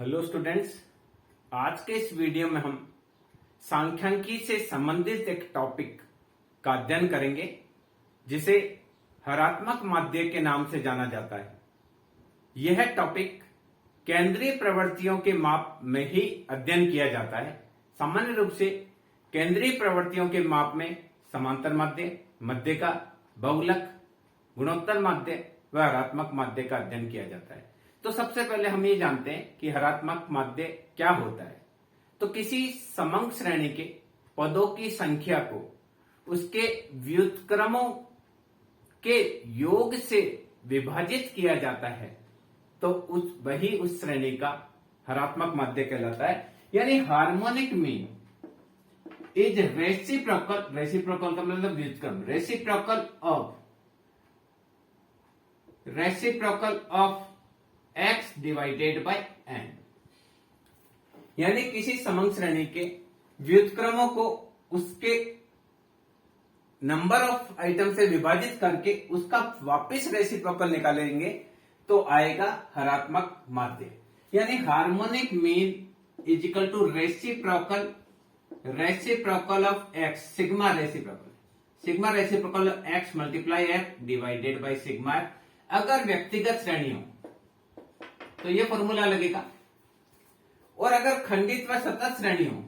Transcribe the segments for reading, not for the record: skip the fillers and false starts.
Hello students, आज के इस वीडियो में हम सांख्यिकी से संबंधित एक टॉपिक का अध्ययन करेंगे जिसे हरात्मक माध्य के नाम से जाना जाता है। यह टॉपिक केंद्रीय प्रवृत्तियों के माप में ही अध्ययन किया जाता है। सामान्य रूप से केंद्रीय प्रवृत्तियों के माप में समांतर माध्य, मध्यिका, बहुलक, गुणोत्तर माध्य व हरात्मक माध्य का अध्ययन किया जाता है। तो सबसे पहले हम ये जानते हैं कि हरात्मक माध्य क्या होता है। तो किसी समंक श्रेणी के पदों की संख्या को उसके व्युत्क्रमों के योग से विभाजित किया जाता है तो उस श्रेणी का हरात्मक माध्य कहलाता है। यानी हार्मोनिक मीन इज रेसिप्रोकल का मतलब व्युत्क्रम, reciprocal of x divided by n। यानी किसी समंक श्रेणी के व्युत्क्रमों को उसके नंबर ऑफ आइटम से विभाजित करके उसका वापस रेसिप्रोकल निकालेंगे तो आएगा हरात्मक माध्य। यानी harmonic mean is equal to reciprocal of x, sigma reciprocal of x multiply f divided by sigma f। अगर व्यक्तिगत श्रेणी हो तो ये फॉर्मूला लगेगा, और अगर खंडित व सतत श्रेणी हो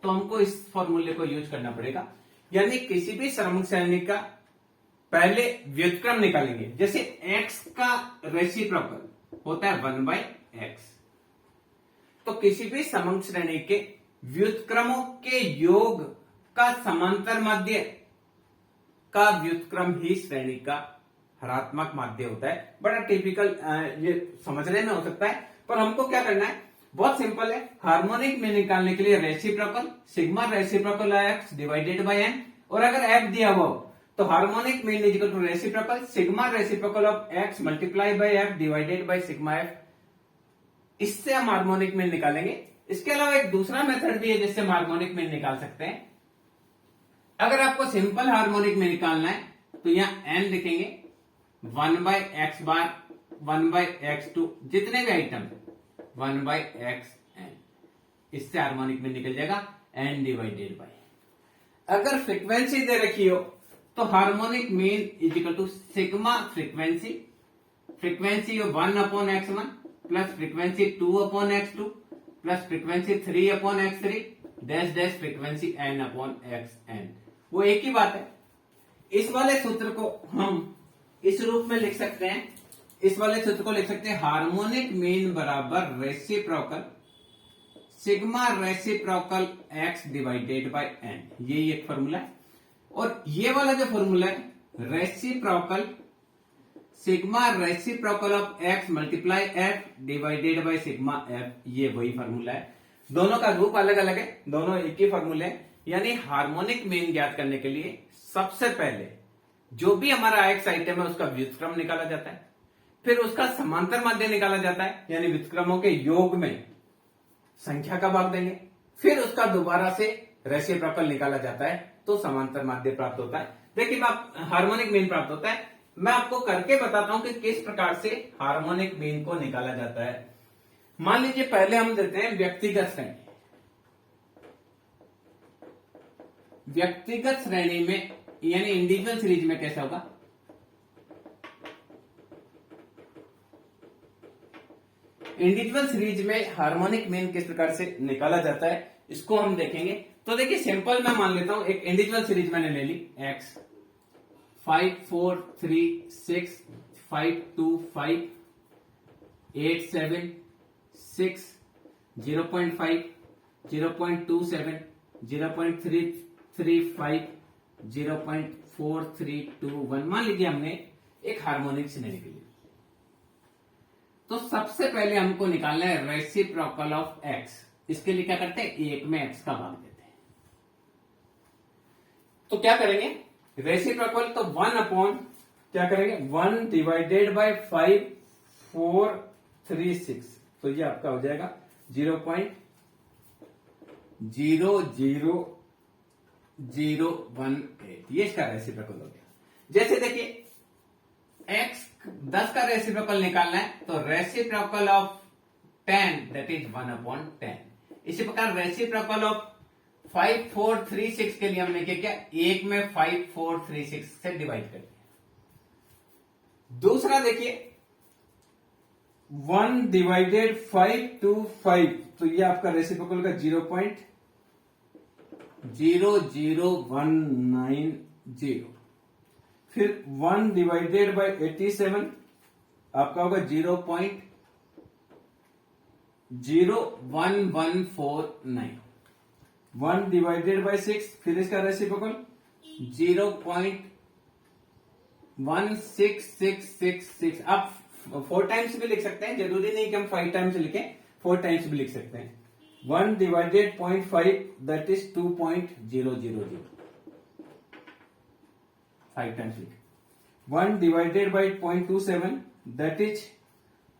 तो हमको इस फॉर्मूले को यूज करना पड़ेगा। यानी किसी भी समंक श्रेणी का पहले व्युत्क्रम निकालेंगे। जैसे x का रेसिप्रोकल होता है 1/x, तो किसी भी समंक श्रेणी के व्युत्क्रमों के योग का समांतर माध्य का व्युत्क्रम ही श्रेणी का हरात्मक माध्य होता है। बड़ा टिपिकल ये समझने में हो सकता है, पर हमको क्या करना है, बहुत सिंपल है। हार्मोनिक में निकालने के लिए reciprocal sigma reciprocal x divided by n, और अगर f दिया हो तो harmonic mean is equal to reciprocal sigma reciprocal of x multiply by f divided by sigma f। इससे हम हार्मोनिक मीन निकालेंगे। इसके अलावा एक दूसरा मेथड भी है जिससे हम हार्मोनिक मीन निकाल सकते हैं। अगर आपको सिंपल हार्मोनिक में निकालना है तो यहां n लिखेंगे 1/x बार 1/x2, जितने भी आइटम 1/xn, इससे हार्मोनिक में निकल जाएगा n डिवाइडेड बाय। अगर फ्रीक्वेंसी दे रखी हो तो harmonic mean is equal to sigma frequency 1/x1 plus frequency 2/x2 plus frequency 3/x3 dash dash frequency n/xn। वो एक ही बात है। इस वाले सूत्र को हम इस रूप में लिख सकते हैं। इस वाले सूत्र को लिख सकते हैं हार्मोनिक मीन बराबर reciprocal sigma reciprocal x divided by n। ये एक फॉर्मूला है। और ये वाला जो फॉर्मूला है reciprocal sigma reciprocal of x multiply f divided by sigma f, ये वही फॉर्मूला है। दोनों का रूप अलग अलग है, दोनों एक ही फॉर्मूले हैं। यानी हार्मोनिक मीन ज्ञात करने के लिए सबसे पहले जो भी हमारा x आइटम है उसका व्युत्क्रम निकाला जाता है, फिर उसका समांतर माध्य निकाला जाता है, यानी व्युत्क्रमों के योग में संख्या का भाग देंगे, फिर उसका दोबारा से रेसिप्रोकल निकाला जाता है तो समांतर माध्य प्राप्त होता है। देखिए हार्मोनिक मीन प्राप्त होता है। मैं आपको करके बताता हूं कि किस प्रकार से हार्मोनिक मीन को निकाला जाता है। मान लीजिए पहले हम देते हैं व्यक्तिगत श्रेणी में, यानी इंडिविजुअल सीरीज में कैसा होगा, इंडिविजुअल सीरीज में हार्मोनिक मीन किस प्रकार से निकाला जाता है इसको हम देखेंगे। तो देखिए सिंपल मैं मान लेता हूं, एक इंडिविजुअल सीरीज मैंने ले ली x 5 4 3 6 5 2 5 8 7 6 0.5 0.27 0.335 0.4321। मान लीजिए हमने एक हार्मोनिक श्रेणी के लिए, तो सबसे पहले हमको निकालना है रेसिप्रोकल ऑफ x। इसके लिए क्या करते हैं, एक में x का भाग देते हैं। तो क्या करेंगे, रेसिप्रोकल तो 1 डिवाइडेड बाय 5 4 3 6, तो ये आपका हो जाएगा 0.00018। ये इसका रेसिप्रोकल हो गया। जैसे देखिए x 10 का रेसिप्रोकल निकालना है तो रेसिप्रोकल ऑफ 10 दैट इज 1/10। इसी प्रकार रेसिप्रोकल ऑफ 5 4 3 6 के लिए हमने क्या किया, एक में 5 4 3 6 से डिवाइड कर दिया। दूसरा देखिए 1 डिवाइडेड 5 to 5, तो ये आपका रेसिप्रोकल का 0.00190। फिर 1 डिवाइडेड बाय 87 आपका होगा 0.01149। 1 डिवाइडेड बाय 6, फिर इसका रेसिप्रोकल 0.16666। आप 4 टाइम्स भी लिख सकते हैं, जरूरी नहीं कि हम 5 टाइम्स लिखें, 4 टाइम्स भी लिख सकते हैं। 1 डिवाइडेड 0.5 दैट इज 2.000, 5 टाइम्स लिखे। 1 डिवाइडेड बाय 0.27 दैट इज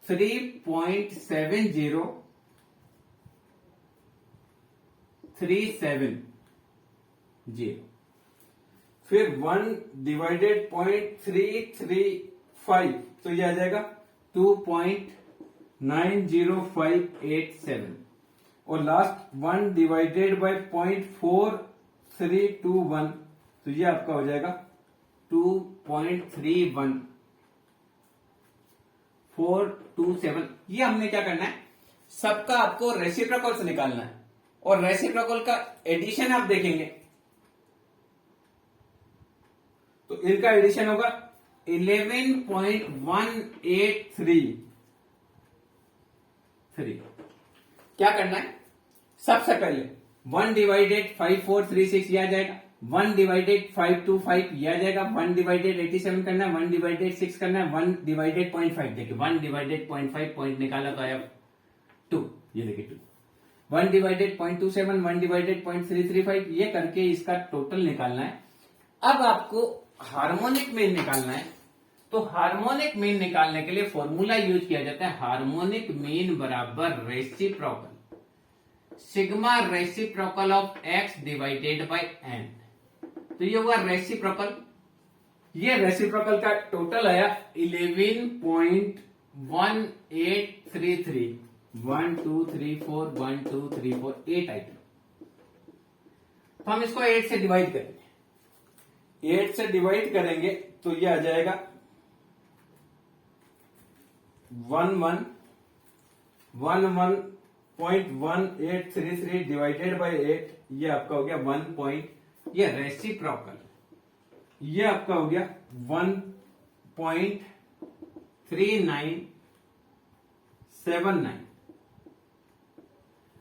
3.70370। फिर 1 डिवाइडेड 0.335, तो ये आ जाएगा 2.90587। और लास्ट 1 डिवाइडेड बाय 0.4321, तो ये आपका हो जाएगा 2.31427। ये हमने क्या करना है, सबका आपको रेसिप्रोकल्स निकालना है। और रेसिप्रोकल का एडिशन आप देखेंगे तो इनका एडिशन होगा 11.1833। क्या करना है, सबसे पहले 1 डिवाइडेड 5436 यह आ जाएगा, 1 डिवाइडेड 525 यह आ जाएगा, 1 डिवाइडेड 87 करना है, 1 डिवाइडेड 6 करना है, 1 डिवाइडेड 0.5। देखिए 1 डिवाइडेड 0.5 पॉइंट निकाला तो आया 2, ये देखिए 2। 1 डिवाइडेड 0.27, 1 डिवाइडेड 0.335, ये करके इसका टोटल निकालना है। अब आपको हार्मोनिक मीन निकालना है, तो हार्मोनिक मीन निकालने के लिए फॉर्मूला यूज किया जाता है, हार्मोनिक मीन बराबर reciprocal sigma reciprocal of x divided by n। तो ये हुआ रेसिप्रोकल, ये रेसिप्रोकल का टोटल आया 11.1833। 1 2 3 4 1 2 3 4 8 आइटम। तो हम इसको 8 से डिवाइड करेंगे, 8 से डिवाइड करेंगे तो ये आ जाएगा 11.1833 डिवाइडेड बाय 8, ये आपका हो गया 1. ये रेसिप्रोकल, ये आपका हो गया 1.3979।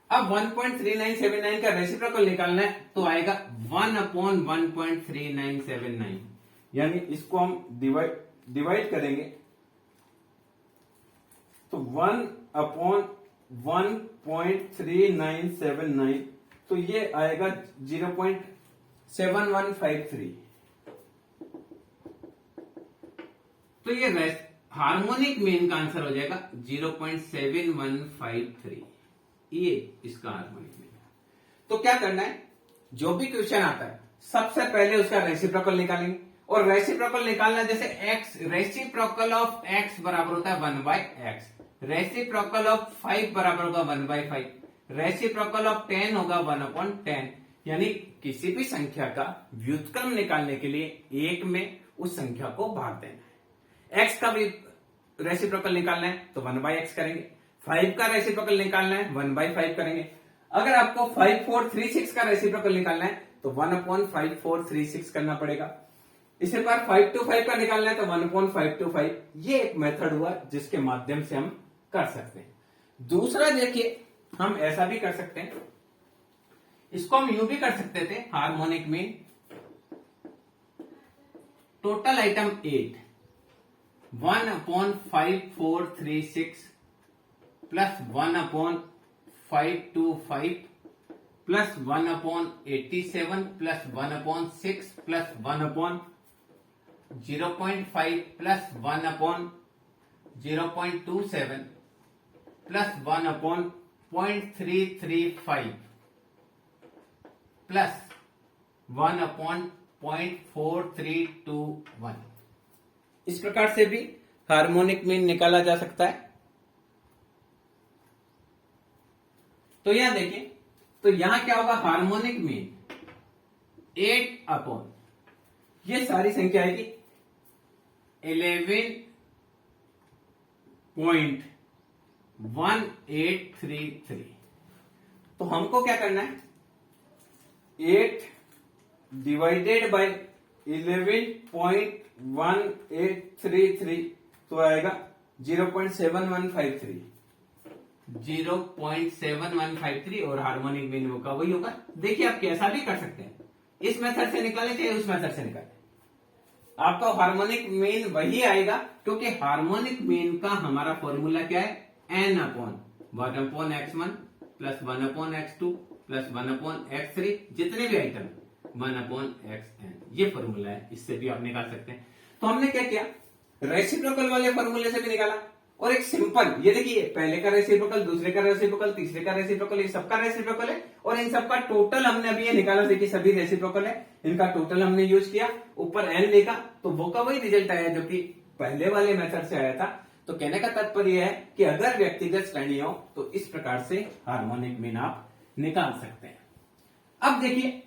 अब 1.3979 का रेसिप्रोकल निकालना है तो आएगा 1/1.3979, यानी इसको हम डिवाइड करेंगे तो 1/1.3979, तो ये आएगा 0.7153। तो ये हार्मोनिक मीन का आंसर हो जाएगा 0.7153। ये इसका हार्मोनिक मीन है। तो क्या करना है, जो भी क्वेश्चन आता है सबसे पहले उसका रेसिप्रोकल निकालेंगे। और रेसिप्रोकल निकालना जैसे x, रेसिप्रोकल ऑफ x बराबर होता है 1/x, रेसिप्रोकल ऑफ 5 बराबर होगा 1/5, रेसिप्रोकल ऑफ 10 होगा 1/10। यानी किसी भी संख्या का व्युत्क्रम निकालने के लिए एक में उस संख्या को भाग देना है। x का भी रेसिप्रोकल निकालना है तो 1/x करेंगे, 5 का रेसिप्रोकल निकालना है 1/5 करेंगे। अगर आपको 5436 का रेसिप्रोकल निकालना है तो 1/5436 करना पड़ेगा। इसी प्रकार 525 का निकालना है तो 1/525। ये एक मेथड हुआ जिसके माध्यम से हम कर सकते हैं। दूसरा देखिए, हम ऐसा भी कर सकते हैं, इसको हम यूं भी कर सकते थे, harmonic mean total item 8 1/5436 plus 1/525 plus 1/87 plus 1/6 plus 1/0.5 plus 1/0.27 plus 1/0.335 plus 1/0.4321। इस प्रकार से भी हार्मोनिक मीन निकाला जा सकता है। तो यहां देखिए, तो यहां क्या होगा, हार्मोनिक मीन 8 अपॉन ये सारी संख्या आएगी 11.1833। तो हमको क्या करना है, 8 डिवाइडेड बाय 11.1833 तो आएगा 0.7153, 0.7153 और हार्मोनिक मीन का वही होगा। देखिए आप कैसा भी कर सकते हैं, इस मेथड से निकाले चाहे उस मेथड से निकाले, आपका हार्मोनिक मीन वही आएगा, क्योंकि हार्मोनिक मीन का हमारा फॉर्मूला क्या है, n upon 1/x1 plus 1/x2 plus 1/x3, जितने भी आइटम 1/xn, ये फॉर्मूला है, इससे भी आप निकाल सकते हैं। तो हमने क्या किया, रेसिप्रोकल वाले फॉर्मूले से भी निकाला, और एक सिंपल, ये देखिए पहले का रेसिप्रोकल, दूसरे का रेसिप्रोकल, तीसरे का रेसिप्रोकल, ये सबका रेसिप्रोकल है, और इन सबका टोटल हमने अभी ये निकाला। देखिए सभी रेसिप्रोकल है, इनका टोटल हमने यूज किया, ऊपर n देखा तो वो का वही रिजल्ट आया जो कि पहले वाले मेथड से आया था। तो कहने का तात्पर्य है कि अगर व्यक्तिगत श्रेणी हो तो इस प्रकार से हार्मोनिक मीन आप निकाल सकते हैं। अब देखिए,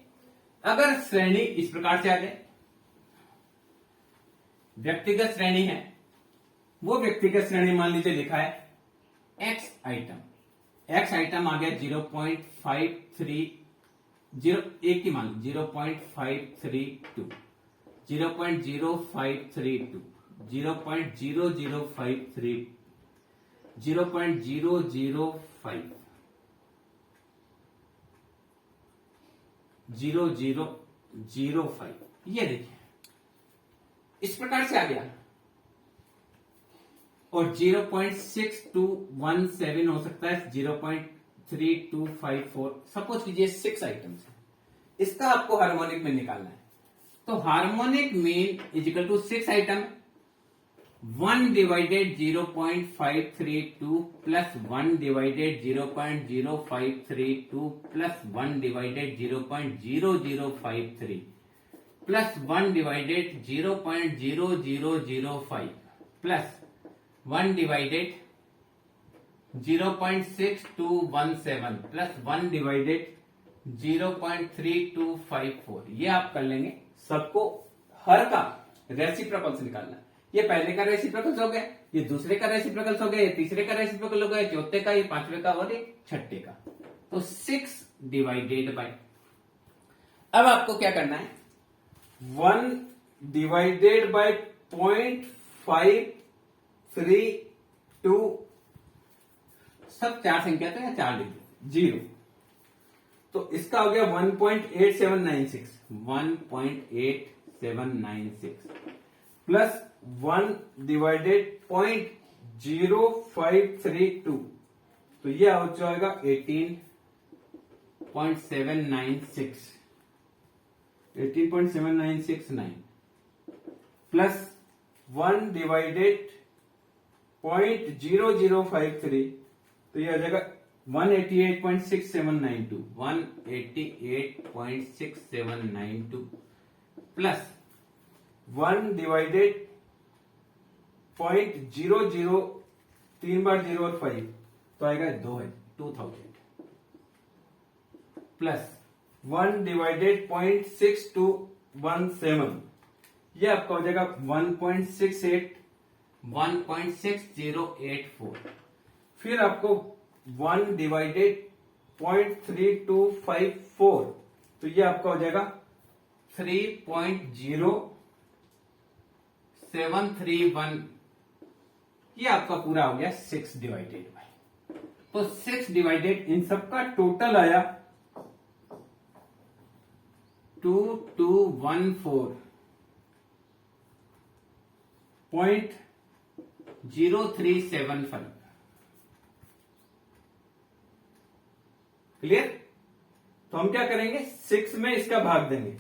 अगर श्रेणी इस प्रकार से आ जाए, व्यक्तिगत श्रेणी है, वो व्यक्तिगत श्रेणी मान लीजिए लिखा है x आइटम, x आइटम आ गया 0.530, एक ही मान लो 0.532, 0.0532, 0.0053, 0.005, 0005, ये देखिए इस प्रकार से आ गया, और 0.6217 हो सकता है, 0.3254, सपोज कीजिए 6 आइटम्स है, इसका आपको हार्मोनिक मीन निकालना है। तो harmonic mean is equal to 6 item, 1 divided 0.532 plus 1 divided 0.0532 plus 1 divided 0.0053 plus 1 divided 0.0005 plus 1 divided 0.6217 plus 1 divided 0.3254, ये आप कर लेंगे। सबको हर का रेसिप्रोकल से निकालना। ये पहले का रेसिप्रोकल हो गया, ये दूसरे का रेसिप्रोकल हो गया, ये तीसरे का रेसिप्रोकल हो गया, चौथे का, ये पांचवे का और ये छठे का। तो 6 डिवाइडेड बाय, अब आपको क्या करना है, 1 डिवाइडेड बाय 0.532, सब चार संख्या थे या 4 डिजिट, 0, तो इसका हो गया 1.8796, 1.8796 प्लस 1 डिवाइडेड 0.0532, तो ये हो जाएगा 18.796, 18.7969 प्लस 1 डिवाइडेड 0.0053, तो ये आ जाएगा 188.6792, 188.6792 प्लस 1 डिवाइडेड 0.00, 3 बार 0 और 5, तो आएगा 2000 प्लस 1 डिवाइडेड 0.6217, ये आपका हो जाएगा 1.6084, फिर आपको 1 डिवाइडेड 0.3254, तो ये आपका हो जाएगा 3.0731, ये आपका पूरा हो गया 6 डिवाइडेड बाय। तो 6 डिवाइडेड, इन सबका टोटल आया 2214.0375, क्लियर। तो हम क्या करेंगे, 6 में इसका भाग देंगे,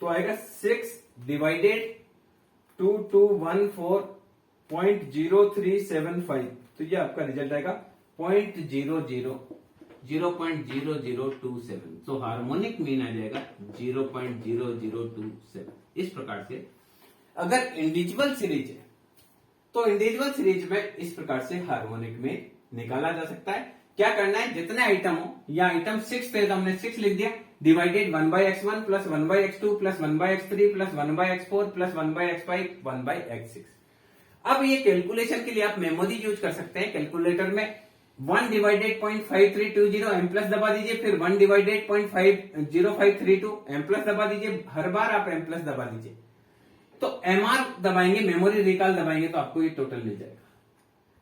तो आएगा 6 डिवाइडेड 2214.0375, तो ये आपका रिजल्ट आएगा 0.0027। तो हार्मोनिक मीन आ जाएगा 0.0027। इस प्रकार से अगर इंडिविजुअल सीरीज है तो इंडिविजुअल सीरीज में इस प्रकार से हार्मोनिक मीन निकाला जा सकता है। क्या करना है, जितने आइटम हो, या आइटम 6 थे तो हमने 6 लिख दिया, divided 1/x1 plus 1/x2 plus 1/x3 plus 1/x4 plus 1/x5 1/x6। अब ये कैलकुलेशन के लिए आप मेमोरी यूज कर सकते हैं। कैलकुलेटर में 1 डिवाइडेड 0.5320 एम प्लस दबा दीजिए, फिर 1 डिवाइडेड 0.0532 एम प्लस दबा दीजिए, हर बार आप एम प्लस दबा दीजिए। तो एमआर दबाएंगे, मेमोरी रिकॉल दबाएंगे तो आपको ये टोटल मिल जाएगा।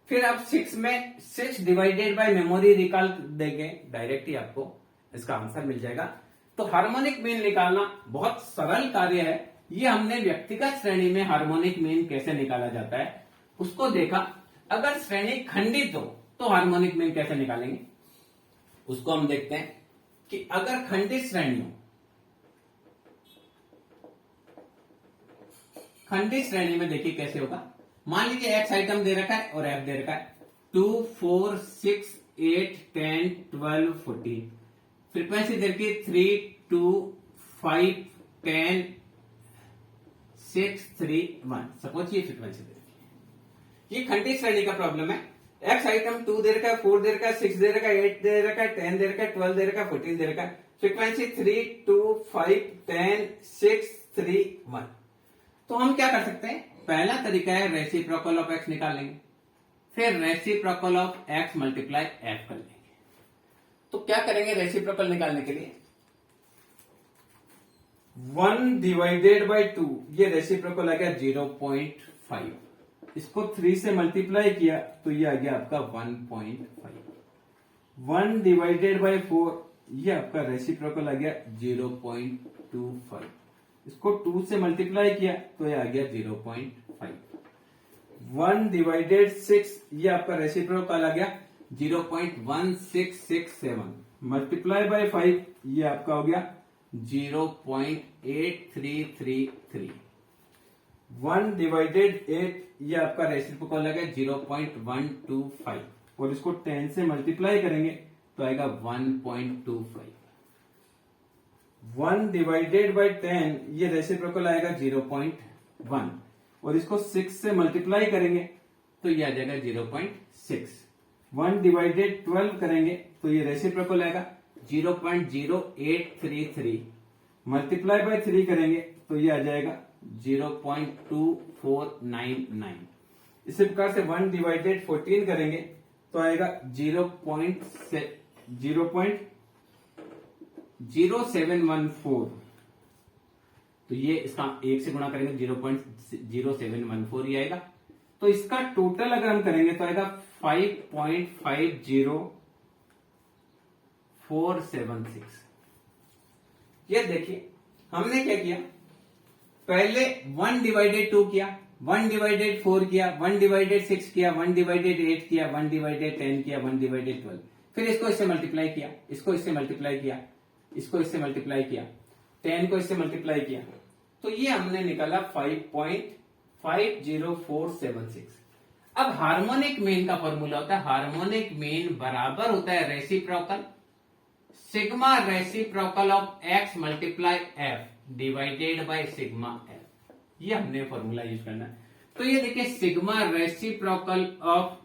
फिर आप 6 में 6 डिवाइडेड बाय मेमोरी रिकॉल देंगे, डायरेक्ट ही आपको इसका आंसर मिल जाएगा। तो हार्मोनिक मीन निकालना बहुत सरल कार्य है। ये हमने व्यक्तिगत श्रेणी में हार्मोनिक मीन कैसे निकाला जाता है उसको देखा। अगर श्रेणी खंडित हो तो हार्मोनिक मीन कैसे निकालेंगे उसको हम देखते हैं कि अगर खंडित श्रेणी हो, खंडित श्रेणी में देखिए कैसे होगा। मान लीजिए एक्स आइटम दे रखा है और एफ दे रखा है 2, 4, 6, 8, 10, 12, 14। फ्रीक्वेंसी दे रखी 3, 2, 5, 10, 6, 3, 1। सपोज ये फ्रीक्वेंसी दे रखी है। ये खंडित श्रेणी का प्रॉब्लम है। एक्स आइटम 2 दे रखा है, 4 दे रखा है, 6 दे रखा है, 8 दे रखा है, 10 दे रखा है, 12 दे रखा है, 14 दे रखा है। फ्रीक्वेंसी 3, 2, 5, 10, 6, 3, 1। तो हम क्या कर सकते हैं, पहला तरीका है रेसिप्रोकल ऑफ एक्स निकालेंगे, फिर reciprocal of x multiply F कर लेंगे। तो क्या करेंगे रेसिप्रोकल निकालने के लिए, 1 डिवाइडेड बाय 2, ये रेसिप्रोकल आ गया 0.5। इसको 3 से मल्टीप्लाई किया तो ये आ गया आपका 1.5। 1 डिवाइडेड बाय 4, ये आपका रेसिप्रोकल आ गया 0.25। इसको 2 से मल्टीप्लाई किया तो ये आ गया 0.5। 1 डिवाइडेड 6, ये आपका रेसिप्रोकल आ गया 0.1667। मल्टीप्लाई बाय 5, ये आपका हो गया 0.8333। 1 डिवाइडेड 8, ये आपका रेसिप्रोकल आ गया 0.125 और इसको 10 से मल्टीप्लाई करेंगे तो आएगा 1.25। 1 डिवाइडेड बाय 10, ये रेसिप्रोकल आएगा 0.1 और इसको 6 से मल्टीप्लाई करेंगे तो ये आ जाएगा 0.6। 1 डिवाइडेड 12 करेंगे तो ये रेसिप्रोकल आएगा 0.0833। मल्टीप्लाई बाय 3 करेंगे तो ये आ जाएगा 0.2499। इसी प्रकार से 1 डिवाइडेड 14 करेंगे तो आएगा 0.0714। तो ये इसका 1 से गुणा करेंगे 0.0714 ही आएगा। तो इसका टोटल अगर हम करेंगे तो आएगा 5.50476। ये देखिए हमने क्या किया, पहले 1 डिवाइडेड 2 किया, 1 डिवाइडेड 4 किया, 1 डिवाइडेड 6 किया, 1 डिवाइडेड 8 किया, 1 डिवाइडेड 10 किया, 1 डिवाइडेड 12। फिर इसको इससे मल्टीप्लाई किया, इसको इससे मल्टीप्लाई किया, इसको इससे मल्टीप्लाई किया, 10 को इससे मल्टीप्लाई किया, तो ये हमने निकाला 5.50476। अब हार्मोनिक मीन का फॉर्मूला होता है, हार्मोनिक मीन बराबर होता है reciprocal sigma reciprocal of x multiply F divided by sigma F. ये हमने फॉर्मूला यूज करना है। तो ये देखिए sigma reciprocal of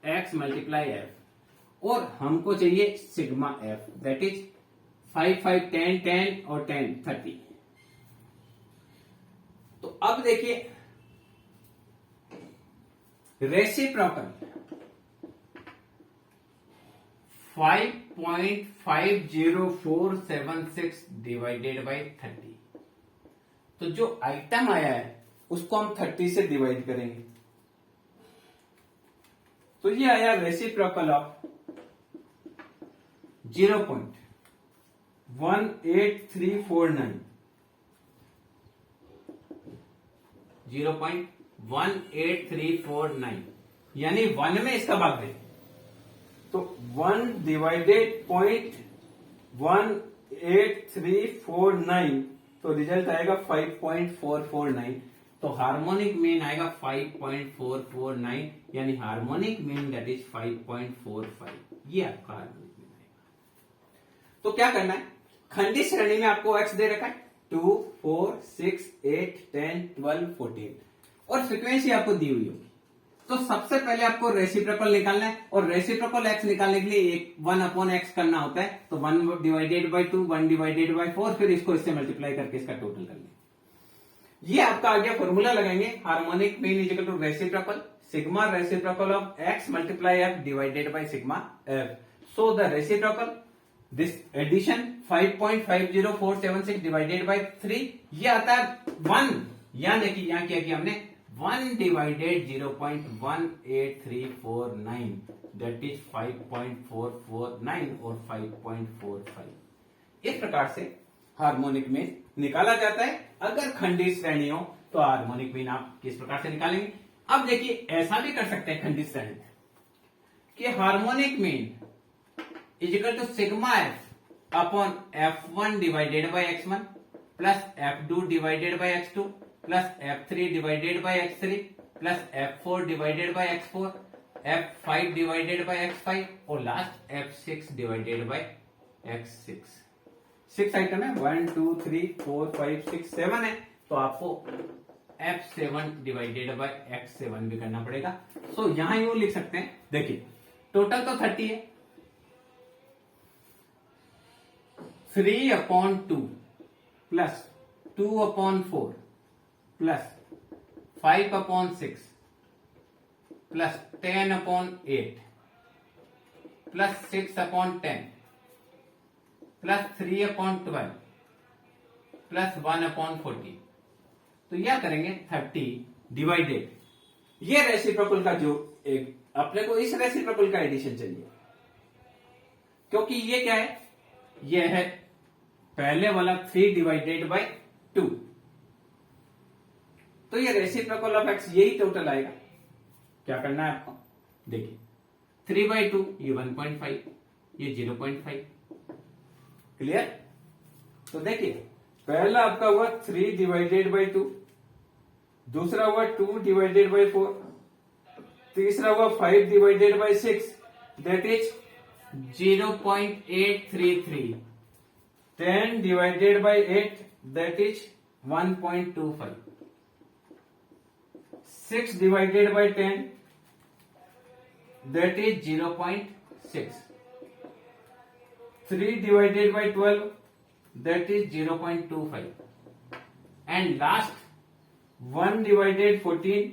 x multiply F, और हमको चाहिए सिग्मा एफ, दैट इज 5, 5, 10, 10 और 10, 30। तो अब देखिए रेसिप्रोकल 5.50476 डिवाइडेड बाय 30। तो जो आइटम आया है उसको हम 30 से डिवाइड करेंगे तो ये आया रेसिप्रोकल ऑफ 0.18349, 0.18349, यानी 1 में इसका भाग दें तो 1 डिवाइडेड 0.18349, तो रिजल्ट आएगा 5.449। तो हार्मोनिक मीन आएगा 5.449, यानी हार्मोनिक मीन दैट इज 5.45। ये आपका हार्मोनिक मीन आएगा। तो क्या करना है, खंडित श्रेणी में आपको एक्स दे रखा है 2, 4, 6, 8, 10, 12, 14। और फ्रीक्वेंसी आपको दी हुई होगी। तो सबसे पहले आपको रेसिप्रोकल निकालना है, और रेसिप्रोकल एक्स निकालने के लिए 1/x करना होता है। तो 1/2, 1/4, फिर इसको इससे मल्टीप्लाई करके इसका टोटल कर लें। ये आपका आ गया फॉर्मूला लगाएंगे, harmonic mean is equal to reciprocal sigma reciprocal of x multiply f divided by sigma f। So the reciprocal this addition 5.50476 divided by 3, ये आता है 1, यानी कि यहां क्या किया हमने 1 डिवाइडेड 0.18349, दैट इज 5.449 और 5.45। इस प्रकार से हार्मोनिक मीन निकाला जाता है। अगर खंडित श्रेणी हो तो हार्मोनिक मीन आप किस प्रकार से निकालेंगे। अब देखिए ऐसा भी कर सकते हैं खंडित श्रेणी में कि harmonic mean is equal to sigma F upon f1 divided by x1 plus f2 divided by x2 plus f3 divided by x3 plus f4 divided by x4 f5 divided by x5 और last f6 divided by x6। 6 item है, 1 2 3 4 5 6 7 है, तो आपको f7 divided by x7 भी करना पड़ेगा। सो यहां यूं लिख सकते हैं, देखिए टोटल तो 30 है, 3/2 plus 2/4 plus 5/6 plus 10/8 plus 6/10 plus 3/12 plus 1/40। तो यह करेंगे 30 डिवाइडेड, ये रेसिप्रोकल का जो एक अपने को इस रेसिप्रोकल का एडिशन चाहिए, क्योंकि ये क्या है, ये है पहले वाला 3 डिवाइडेड बाय 2, तो ये रेसिप्रोकल ऑफ x यही टोटल आएगा। क्या करना है आपको, देखिए 3/2 ये 1.5, ये 0.5, क्लियर। तो देखिए पहला आपका हुआ 3 डिवाइडेड बाय 2, दूसरा हुआ 2 डिवाइडेड बाय 4, तीसरा हुआ 5 divided by 6, that is 0.833, 10 divided by 8, that is 1.25, 6 divided by 10, that is 0.6, 3 divided by 12, that is 0.25, and last 1 divided 14,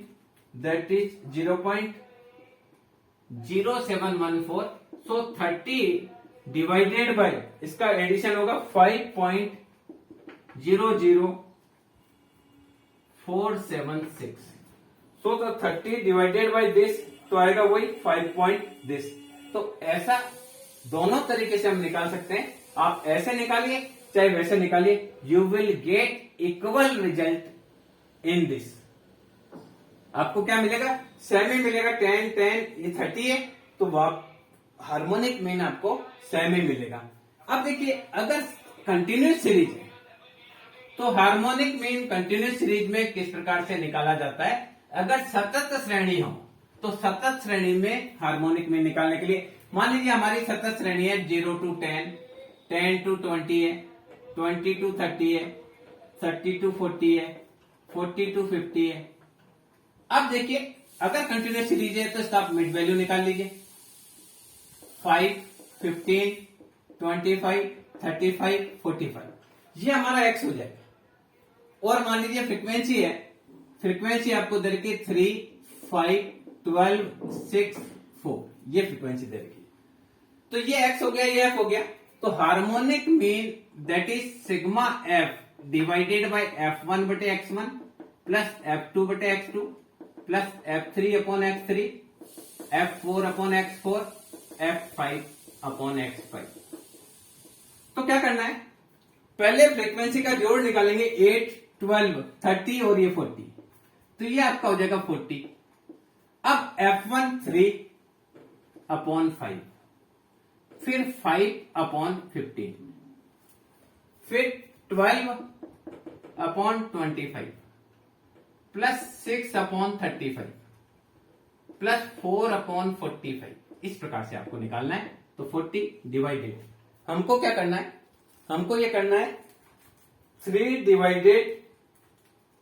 that is 0.0714. So 30 divided by इसका एडिशन होगा 5.00476. So the 30 divided by this, तो आएगा वही 5 this। तो ऐसा दोनों तरीके से हम निकाल सकते हैं, आप ऐसे निकालिए चाहे वैसे निकालिए, you will get equal result in this. आपको क्या मिलेगा, सेमी मिलेगा, 10 ये 30 है, तो हार्मोनिक मीन आपको सेमी मिलेगा। अब देखिए अगर कंटिन्यूस सीरीज है तो हार्मोनिक मीन कंटिन्यूस सीरीज में किस प्रकार से निकाला जाता है। अगर सतत श्रेणी हो तो सतत श्रेणी में हार्मोनिक मीन निकालने के लिए मान लीजिए हमारी सतत श्रेणी है 0 to 10, 10 to 20 है, 20 to 30 है, 30 to 40 है, 40 to 50 है। अब देखिए अगर कंटिन्यूस सीरीज है तो इसका आप मिड वैल्यू निकाल लीजिए, 5, 15, 25, 35, 45, ये हमारा एक्स हो जाएगा। और मान लीजिए फ्रीक्वेंसी है, फ्रीक्वेंसी आपको दे रखी 3, 5, 12, 6, 4, ये फ्रीक्वेंसी दे रखी। तो ये x हो गया, ये f हो गया। तो harmonic mean that is sigma f divided bye f1 बटे x1 प्लस f2 बटे x2 plus f3 upon x3, f4 upon x4, f5 upon x5। तो क्या करना है, पहले फ्रीक्वेंसी का जोड़ निकालेंगे, 8, 12, 30 और ये 40, तो ये आपका हो जाएगा 40। अब f1 3 अपॉन 5, फिर 5 अपॉन 15, फिर 12 upon 25 plus 6 upon 35 plus 4 upon 45। इस प्रकार से आपको निकालना है। तो 40 डिवाइडेड, हमको क्या करना है, हमको ये करना है 3 डिवाइडेड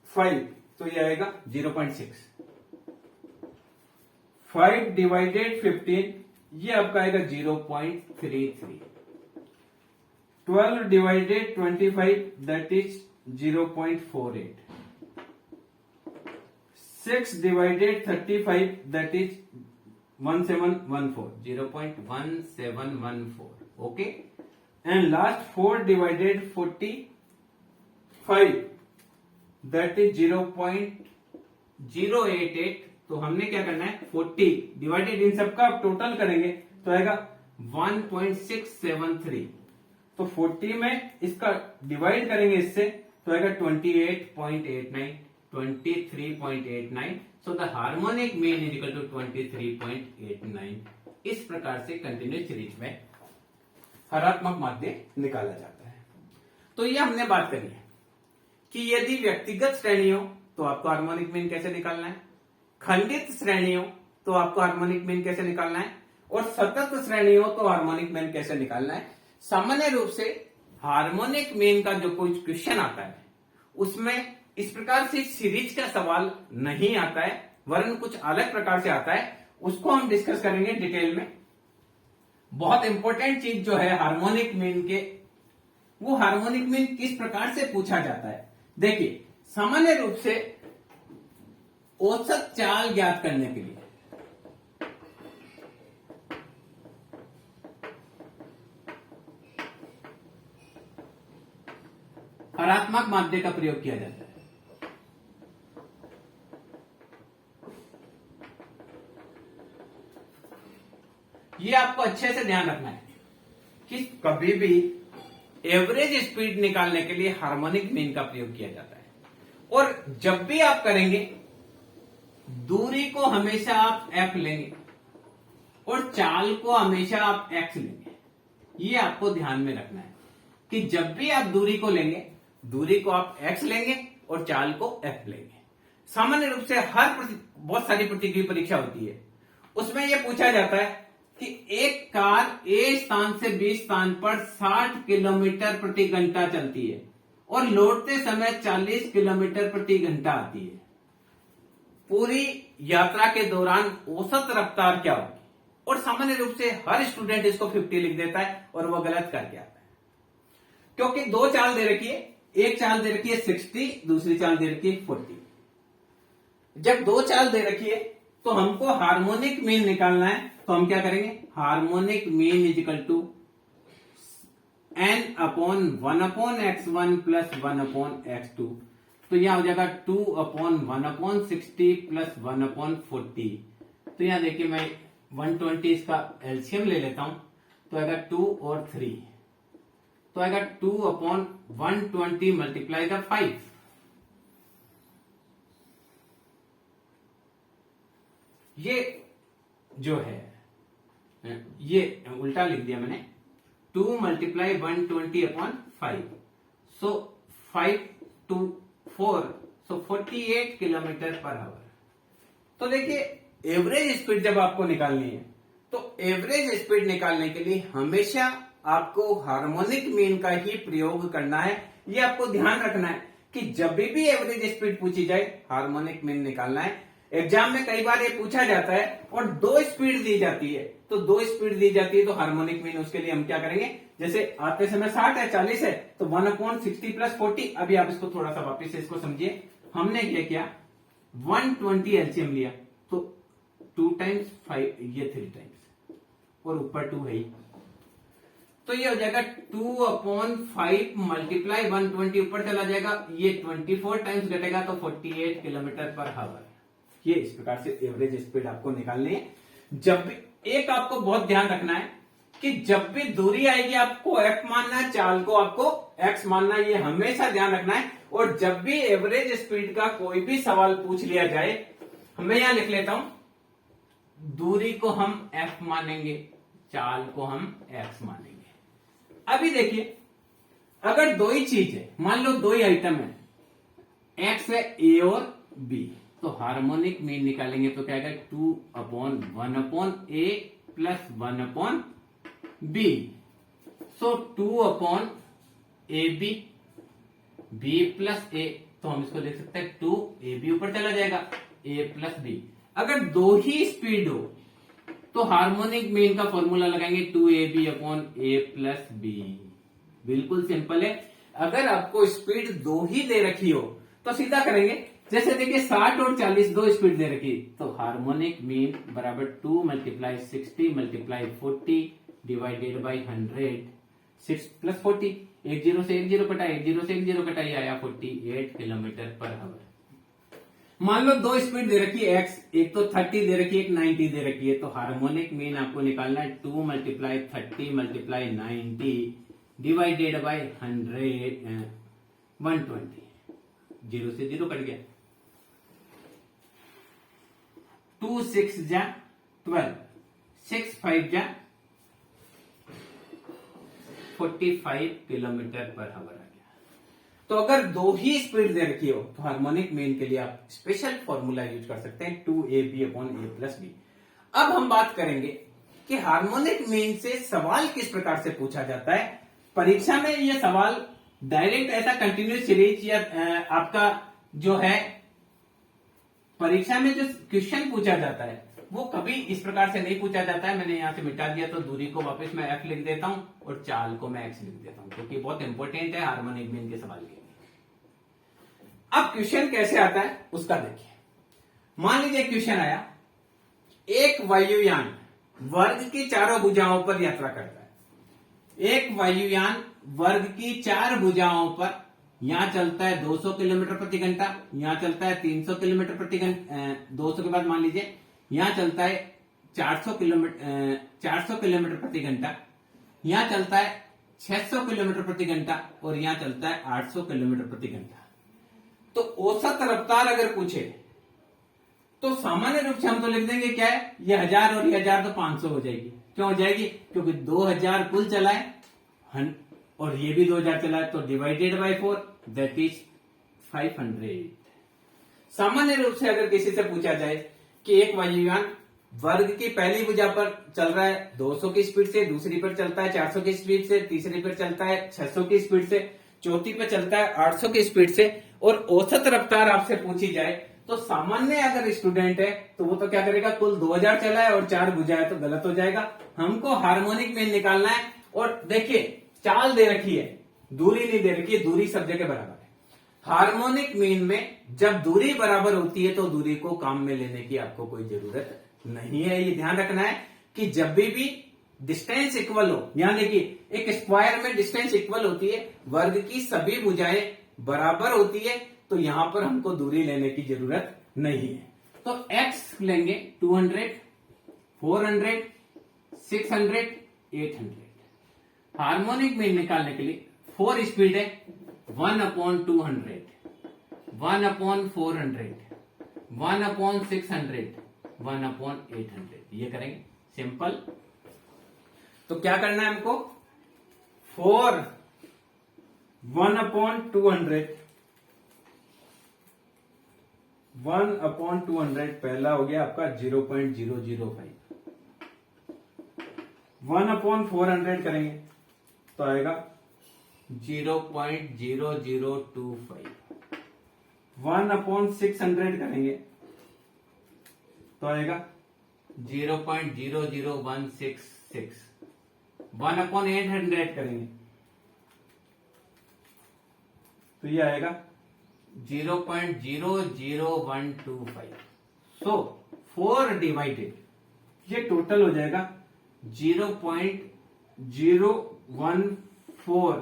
5, तो ये आएगा 0.6। 5 डिवाइडेड 15 ये आपका आएगा 0.33। 12 divided 25 that is 0.48। 6 divided 35 that is 1714, 0.1714. Okay, and last 4 divided 45 that is 0.088. तो हमने क्या करना है, 40 डिवाइडेड इन सबका आप टोटल करेंगे तो आएगा 1.673। तो 40 में इसका डिवाइड करेंगे इससे तो आएगा 28.89, 23.89। So the harmonic mean is equal to 23.89। इस प्रकार से कंटिन्यूस सीरीज में हरात्मक माध्य निकाला जाता है। तो ये हमने बात करी है कि यदि व्यक्तिगत श्रेणी हो तो आपको हार्मोनिक मीन कैसे निकालना है, खंडित श्रेणी हो तो आपको हार्मोनिक मीन कैसे निकालना है, और सतत श्रेणी हो तो हार्मोनिक मीन कैसे निकालना है। सामान्य रूप से हार्मोनिक मीन का जो कोई क्वेश्चन आता है उसमें इस प्रकार से सीरीज का सवाल नहीं आता है, वरन कुछ अलग प्रकार से आता है। उसको हम डिस्कस करेंगे डिटेल में। बहुत इंपॉर्टेंट चीज जो है हार्मोनिक मीन के, वो हार्मोनिक मीन किस प्रकार से पूछा जाता है। देखिए, सामान्य रूप से औसत चाल ज्ञात करने के लिए हरात्मक माध्य का प्रयोग किया जाता है। ये आपको अच्छे से ध्यान रखना है कि कभी भी एवरेज स्पीड निकालने के लिए हार्मोनिक मीन का प्रयोग किया जाता है, और जब भी आप करेंगे दूरी को हमेशा आप f लेंगे और चाल को हमेशा आप x लेंगे। ये आपको ध्यान में रखना है कि जब भी आप दूरी को लेंगे, दूरी को आप x लेंगे और चाल को f लेंगे। सामान्य रूप से बहुत सारी प्रतियोगी परीक्षा होती है, उसमें यह पूछा जाता है कि एक कार A स्थान से B स्थान पर 60 किलोमीटर प्रति घंटा चलती है और लौटते समय 40 किलोमीटर प्रति घंटा आती है। पूरी यात्रा के दौरान औसत रफ्तार क्या होगी? और सामान्य रूप से हर स्टूडेंट इसको 50 लिख देता है और वह गलत करके आता है, क्योंकि दो चाल दे रखी है, एक चाल दे रखी है 60, दूसरी चाल दे रखी है 40। जब दो चाल दे रखी है तो हमको हार्मोनिक मीन निकालना है, तो हम क्या करेंगे, harmonic mean is equal to n upon 1/x1 plus 1/x2। तो यहां हो जाएगा 2/1/60 प्लस 1/40। तो यहां देखिए मैं 120 इसका एलसीएम ले लेता हूं, तो आएगा 2 और 3, तो आएगा 2/120 मल्टीप्लाई द 5। ये जो है, ये उल्टा लिख दिया मैंने, 2 multiply 120/5, so 5 to 4, so 48 kilometre per hour. तो देखिए, एवरेज स्पीड जब आपको निकालनी है तो एवरेज स्पीड निकालने के लिए हमेशा आपको हार्मोनिक मीन का ही प्रयोग करना है। ये आपको ध्यान रखना है कि जब भी एवरेज स्पीड पूछी जाए हार्मोनिक मीन निकालना है। एग्जाम में कई बार ये पूछा जाता है और दो स्पीड दी जाती है, तो दो स्पीड दी जाती है तो हार्मोनिक मीन उसके लिए हम क्या करेंगे, जैसे आते समय 60 है 40 है तो 1/60 प्लस 40। अभी आप इसको थोड़ा सा वापिस से इसको समझिए। हमने क्या किया, 120 एलसीएम लिया, तो 2 टाइम्स 5, ये 3 टाइम्स, और ऊपर 2 है ही, तो ये हो जाएगा 2/5 मल्टीप्लाई 120, ऊपर चला जाएगा, ये 24 टाइम्स घटेगा तो 48 किलोमीटर पर आवर। ये इस प्रकार से एवरेज स्पीड आपको निकालनी है। जब भी, एक आपको बहुत ध्यान रखना है कि जब भी दूरी आएगी आपको f मानना है, चाल को आपको x मानना है, ये हमेशा ध्यान रखना है। और जब भी एवरेज स्पीड का कोई भी सवाल पूछ लिया जाए, मैं यहां लिख लेता हूं, दूरी को हम f मानेंगे, चाल को हम x मानेंगे। अभी देखिए, अगर दो ही चीज है, मान लो दो ही आइटम है, x है a और b, तो हार्मोनिक मीन निकालेंगे तो क्या आएगा, 2/1/a plus 1/b, so 2/ab, b plus a, तो हम इसको लिख सकते हैं 2ab ऊपर चला जाएगा a प्लस बी। अगर दो ही स्पीड हो तो हार्मोनिक मीन का फॉर्मूला लगाएंगे 2ab upon a plus B. बिल्कुल सिंपल है। अगर आपको स्पीड दो ही दे रखी हो तो सीधा करेंगे, जैसे देखिए 60 और 40 दो स्पीड दे रखी, तो हार्मोनिक मीन बराबर 2 multiply 60 multiply 40 divided by 100, 6 plus 40, एक जीरो से एक जीरो कटा, एक जीरो से एक जीरो कटा, ये आया 48 किलोमीटर पर आवर। मान लो दो स्पीड दे रखी है एक्स, एक तो 30 दे रखी है, एक 90 दे रखी है, तो हार्मोनिक मीन आपको निकालना है 2 multiply 30 multiply 90 divided by 100, 120, zero से जीरो कट गया, 2 6 जा 12, 6 5 जा 45 किलोमीटर पर आवर आ गया। तो अगर दो ही स्पीड दे रखी हो तो हार्मोनिक मीन के लिए आप स्पेशल फॉर्मूला यूज कर सकते हैं 2ab upon a plus B. अब हम बात करेंगे कि हार्मोनिक मीन से सवाल किस प्रकार से पूछा जाता है। परीक्षा में यह सवाल डायरेक्ट ऐसा कंटिन्यूस सीरीज या आपका जो है परीक्षा में जो क्वेश्चन पूछा जाता है वो कभी इस प्रकार से नहीं पूछा जाता है। मैंने यहां से मिटा दिया तो दूरी को वापस मैं f लिख देता हूं और चाल को मैं x लिख देता हूं, क्योंकि बहुत इंपॉर्टेंट है हार्मोनिक मीन के सवाल के लिए। अब क्वेश्चन कैसे आता है उसका देखिए। मान लीजिए क्वेश्चन आया, एक वायुयान वर्ग की चारों भुजाओं पर यात्रा करता है। एक वायुयान वर्ग की 4 भुजाओं पर यहां चलता है 200 किलोमीटर प्रति घंटा, यहां चलता है 300 किलोमीटर प्रति घंटा, 200 के बाद मान लीजिए यहां चलता है 400 किलोमीटर प्रति घंटा, यहां चलता है 600 किलोमीटर प्रति घंटा और यहां चलता है 800 किलोमीटर प्रति घंटा। तो औसत रफ्तार अगर पूछे तो सामान्य रूप से हम तो लिख देंगे क्या है, ये 1000 और ये 1000 तो 500 हो जाएगी। क्यों हो जाएगी, क्योंकि 2000 कुल चला है और ये भी 2000 चला है, तो डिवाइडेड बाय 4 दैट इज 500। सामान्य रूप से अगर किसी से पूछा जाए कि एक वायुयान वर्ग की पहली भुजा पर चल रहा है 200 की स्पीड से, दूसरी पर चलता है 400 की स्पीड से, तीसरी पर चलता है 600 की स्पीड से, चौथी पर चलता है 800 की स्पीड से, और औसत रफ्तार आपसे पूछी जाए तो सामान्य अगर स्टूडेंट है तो वो तो क्या करेगा, कुल 2000 चला है और 4 भुजा है तो गलत हो जाएगा। हमको हार्मोनिक मीन निकालना है। और देखिए चाल दे रखी है, दूरी नहीं दे रखी है, दूरी सब जगह बराबर है। हार्मोनिक मीन में जब दूरी बराबर होती है तो दूरी को काम में लेने की आपको कोई जरूरत नहीं है। ये ध्यान रखना है कि जब भी डिस्टेंस इक्वल हो, यहां देखिए एक स्क्वायर में डिस्टेंस इक्वल होती है, वर्ग की सभी भुजाएं बराबर होती है, तो यहां पर हमको दूरी लेने की जरूरत नहीं है। तो x लेंगे 200, 400, 600, 800। हार्मोनिक मीन निकालने के लिए 4 स्पीड है, 1/200, 1/400, 1/600, 1/800। ये करेंगे सिंपल। तो क्या करना है हमको, 4 1/200, 1/200 पहला हो गया आपका 0.005, 1/400 करेंगे तो आएगा 0.0025, 1/600 करेंगे तो आएगा 0.00166, 1/800 करेंगे तो ये आएगा 0.00125। सो 4 डिवाइडेड, ये टोटल हो जाएगा 0.014,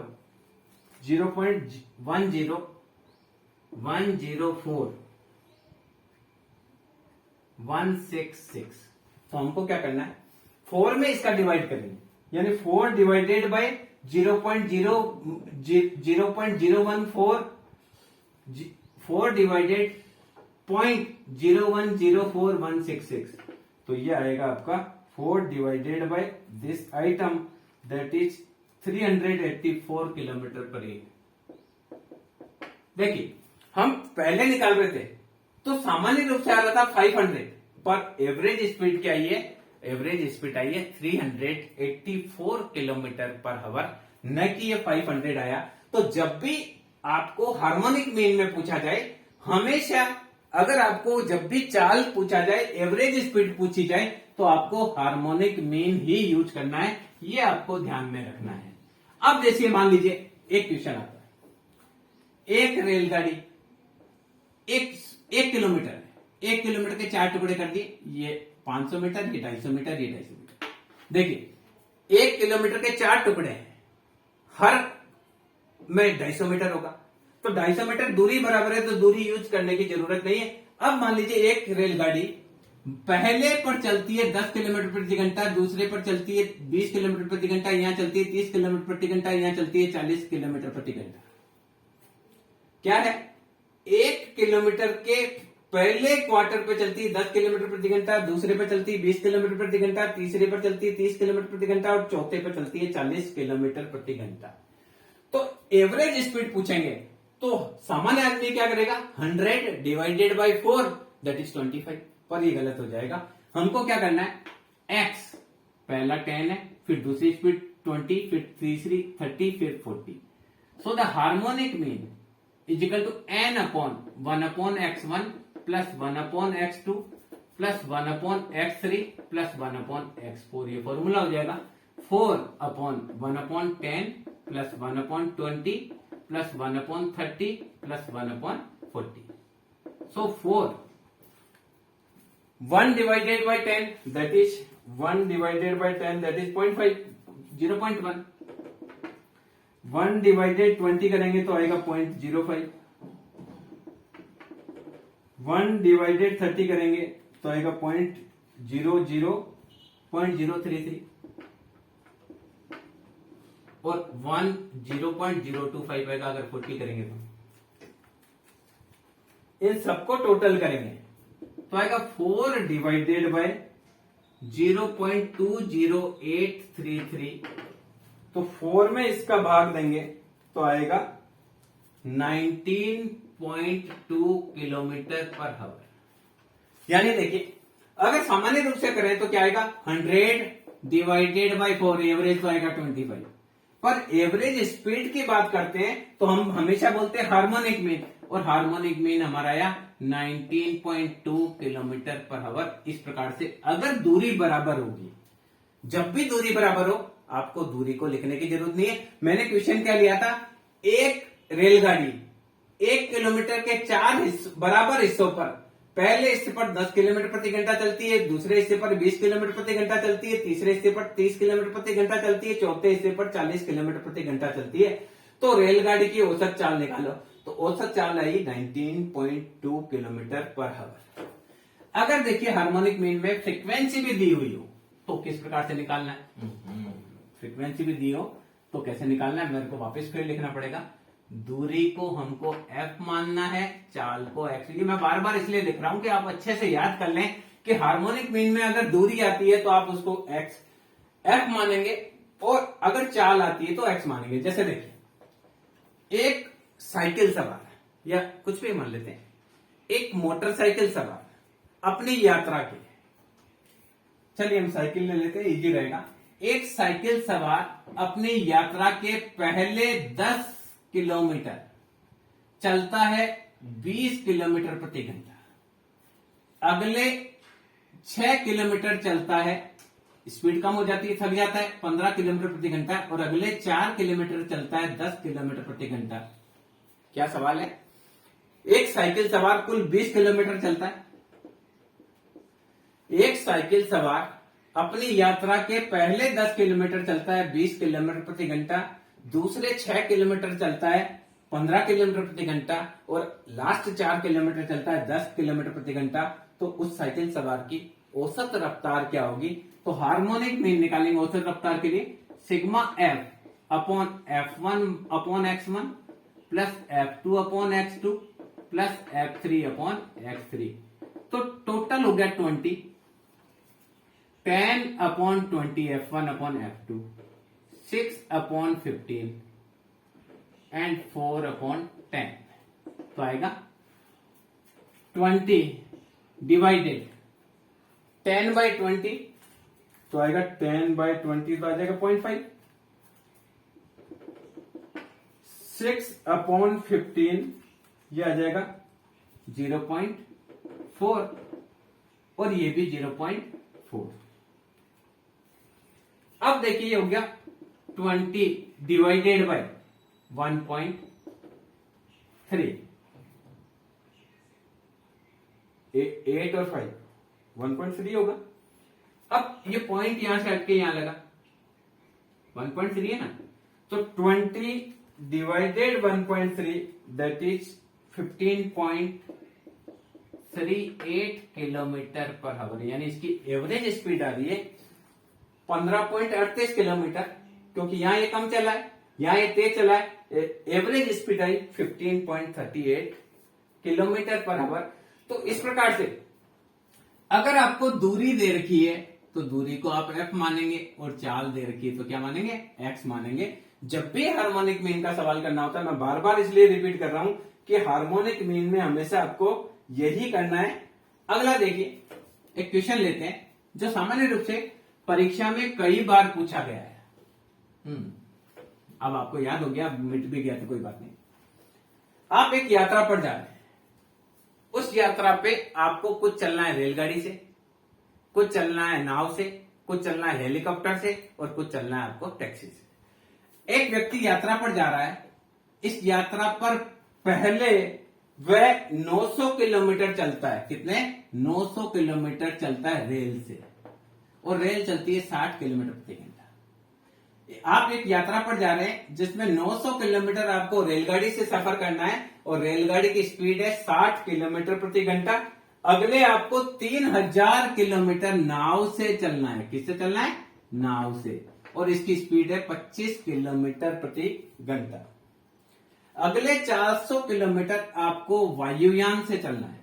0.10104,166। तो हमको क्या करना है, 4 में इसका डिवाइड करेंगे, यानी 4 डिवाइडेड बाय 0.014, 4 डिवाइडेड 0.0104166। तो ये आएगा आपका 4 divided by this item that is 384 kilometre per year. देखिए हम पहले निकाल रहे थे तो सामान्य रूप से आ रहा था 500, पर एवरेज स्पीड क्या आई है, एवरेज स्पीड आई है 384 किलोमीटर पर आवर, न कि ये 500 आया। तो जब भी आपको हार्मोनिक मीन में पूछा जाए, हमेशा अगर आपको जब भी चाल पूछा जाए, एवरेज स्पीड पूछी जाए, तो आपको हार्मोनिक मीन ही यूज करना है, ये आपको ध्यान में रखना है। अब जैसे मान लीजिए एक क्वेश्चन आता है, एक रेलगाड़ी एक किलोमीटर है, 1 किलोमीटर के 4 टुकड़े कर दिए, ये 500 मीटर, ये 250 मीटर, ये 250 मीटर। देखिए 1 किलोमीटर के 4 टुकड़े हैं, हर में 250 मीटर होगा, तो 250 मीटर दूरी बराबर है, तो दूरी यूज करने की जरूरत नहीं है। अब मान लीजिए एक रेलगाड़ी पहले पर चलती है 10 किलोमीटर प्रति घंटा, दूसरे पर चलती है 20 किलोमीटर प्रति घंटा, यहां चलती है 30 किलोमीटर प्रति घंटा, यहां चलती है 40 किलोमीटर प्रति घंटा। क्या है, 1 किलोमीटर के पहले क्वार्टर पे चलती है 10 किलोमीटर प्रति घंटा, दूसरे पे चलती है 20 किलोमीटर प्रति घंटा, तीसरे पर चलती है 30 किलोमीटर प्रति घंटा और चौथे पर चलती है 40 किलोमीटर प्रति घंटा। तो एवरेज स्पीड पूछेंगे तो सामान्य आदमी क्या करेगा, 100 डिवाइडेड बाई 4 दैट इज 25, पर ये गलत हो जाएगा। हमको क्या करना है, x पहला 10 है, फिर दूसरी स्पीड 20, फिर तीसरी 30, फिर 40। So the harmonic mean is equal to n upon 1 upon x1 plus 1 upon x2 plus 1 upon x3 plus 1 upon x4। ये फॉर्मूला हो जाएगा 4 upon 1 upon 10 plus 1 upon 20 plus 1 upon 30 plus 1 upon 40। So 1 divided by 10 that is 1 divided by 10 that is 0.5 0.1। 1 divided 20 करेंगे तो आएगा 0.05। 1 divided 30 करेंगे तो आएगा 0.033 और 0.025 आएगा अगर 40 करेंगे तो। इन सबको टोटल करेंगे तो आएगा 4 डिवाइडेड बाय 0.20833, तो 4 में इसका भाग देंगे तो आएगा 19.2 किलोमीटर पर हावर। यानी देखिए अगर सामान्य रूप से करें तो क्या आएगा, 100 डिवाइडेड बाय 4, एवरेज तो आएगा 25। पर एवरेज स्पीड की बात करते हैं तो हम हमेशा बोलते हैं हार्मोनिक मीन, और हार्मोनिक मीन हमारा आया 19.2 किलोमीटर पर हावर। इस प्रकार से अगर दूरी बराबर होगी, जब भी दूरी बराबर हो आपको दूरी को लिखने की जरूरत नहीं है। मैंने क्वेश्चन क्या लिया था, एक रेलगाड़ी 1 किलोमीटर के 4 बराबर हिस्सों पर, पहले हिस्से पर 10 किलोमीटर प्रति घंटा चलती है, दूसरे हिस्से पर 20 किलोमीटर प्रति घंटा चलती है, तीसरे हिस्से पर 30 किलोमीटर प्रति घंटा चलती है, चौथे हिस्से पर 40 किलोमीटर प्रति घंटा चलती है। तो रेलगाड़ी की औसत चाल निकालो, तो औसत चाल आई 19.2 किलोमीटर पर हावर। अगर देखिए हार्मोनिक मीन में फ्रीक्वेंसी भी दी हुई हो तो किस प्रकार से निकालना है, फ्रीक्वेंसी भी दी हो तो कैसे निकालना है, मेरे को वापस फिर लिखना पड़ेगा। दूरी को हमको f मानना है, चाल को x। ये मैं बार बार इसलिए लिख रहा हूं कि आप अच्छे से याद कर लें कि हार्मोनिक मीन में अगर दूरी आती है तो आप उसको f मानेंगे, और अगर चाल आती है तो x मानेंगे। जैसे देखिए एक साइकिल सवार या कुछ भी मान लेते हैं, एक मोटरसाइकिल सवार अपनी यात्रा के, चलिए हम साइकिल ले लेते हैं, इजी रहेगा। एक साइकिल सवार अपनी यात्रा के पहले 10 किलोमीटर चलता है 20 किलोमीटर प्रति घंटा, अगले 6 किलोमीटर चलता है, स्पीड कम हो जाती है, थक जाता है, 15 किलोमीटर प्रति घंटा, और अगले 4 किलोमीटर चलता है 10 किलोमीटर प्रति घंटा। क्या सवाल है, एक साइकिल सवार कुल 20 किलोमीटर चलता है, एक साइकिल सवार अपनी यात्रा के पहले 10 किलोमीटर चलता है 20 किलोमीटर प्रति घंटा, दूसरे 6 किलोमीटर चलता है 15 किलोमीटर प्रति घंटा, और लास्ट 4 किलोमीटर चलता है 10 किलोमीटर प्रति घंटा। तो उस साइकिल सवार की औसत रफ्तार क्या होगी, तो हार्मोनिक मीन निकालेंगे औसत रफ्तार के लिए, sigma F upon F1 upon x1 plus F2 upon x2 plus F3 upon x3। तो टोटल हो गया 20, 10 upon 20 F1 upon F2, 6 upon 15 and 4 upon 10। तो आएगा 20 डिवाइडेड 10 बाई 20, तो आएगा 10 बाई 20 तो आ जाएगा 0.5। 6/15 ये आ जाएगा 0.4 और ये भी 0.4। अब देखिए ये हो गया 20 डिवाइडेड बाय 1.3, 8 और 5 1.3 होगा। अब ये पॉइंट यहां से हटके यहां लगा 1.3 है ना, तो 20 divided 1.3 that is 15.38 kilometre per hour, यानी इसकी एवरेज स्पीड आ रही है 15.38 किलोमीटर, क्योंकि यहां ये कम चला है, यहां ये तेज चला है। एवरेज स्पीड आई 15.38 किलोमीटर पर आवर। तो इस प्रकार से अगर आपको दूरी दे रखी है तो दूरी को आप f मानेंगे, और चाल दे रखी है तो क्या मानेंगे, x मानेंगे। जब भी हार्मोनिक मीन का सवाल करना होता है, मैं बार बार इसलिए रिपीट कर रहा हूं कि हार्मोनिक मीन में हमेशा आपको यही करना है। अगला देखिए, एक क्वेश्चन लेते हैं जो सामान्य रूप से परीक्षा में कई बार पूछा गया है। अब आपको याद हो गया, मिट भी गया तो कोई बात नहीं। आप एक यात्रा पर जा रहे हैं, उस यात्रा पे आपको कुछ चलना है रेलगाड़ी से, कुछ चलना है नाव से, कुछ चलना है हेलीकॉप्टर से, और कुछ चलना है आपको टैक्सी से। एक व्यक्ति यात्रा पर जा रहा है, इस यात्रा पर पहले वह 900 किलोमीटर चलता है। कितने? 900 किलोमीटर चलता है रेल से, और रेल चलती है 60 किलोमीटर प्रति घंटा। आप एक यात्रा पर जा रहे हैं जिसमें 900 किलोमीटर आपको रेलगाड़ी से सफर करना है, और रेलगाड़ी की स्पीड है 60 किलोमीटर प्रति घंटा। अगले आपको 3000 किलोमीटर नाव से चलना है। किससे चलना है? नाव से, और इसकी स्पीड है 25 किलोमीटर प्रति घंटा। अगले 400 किलोमीटर आपको वायुयान से चलना है,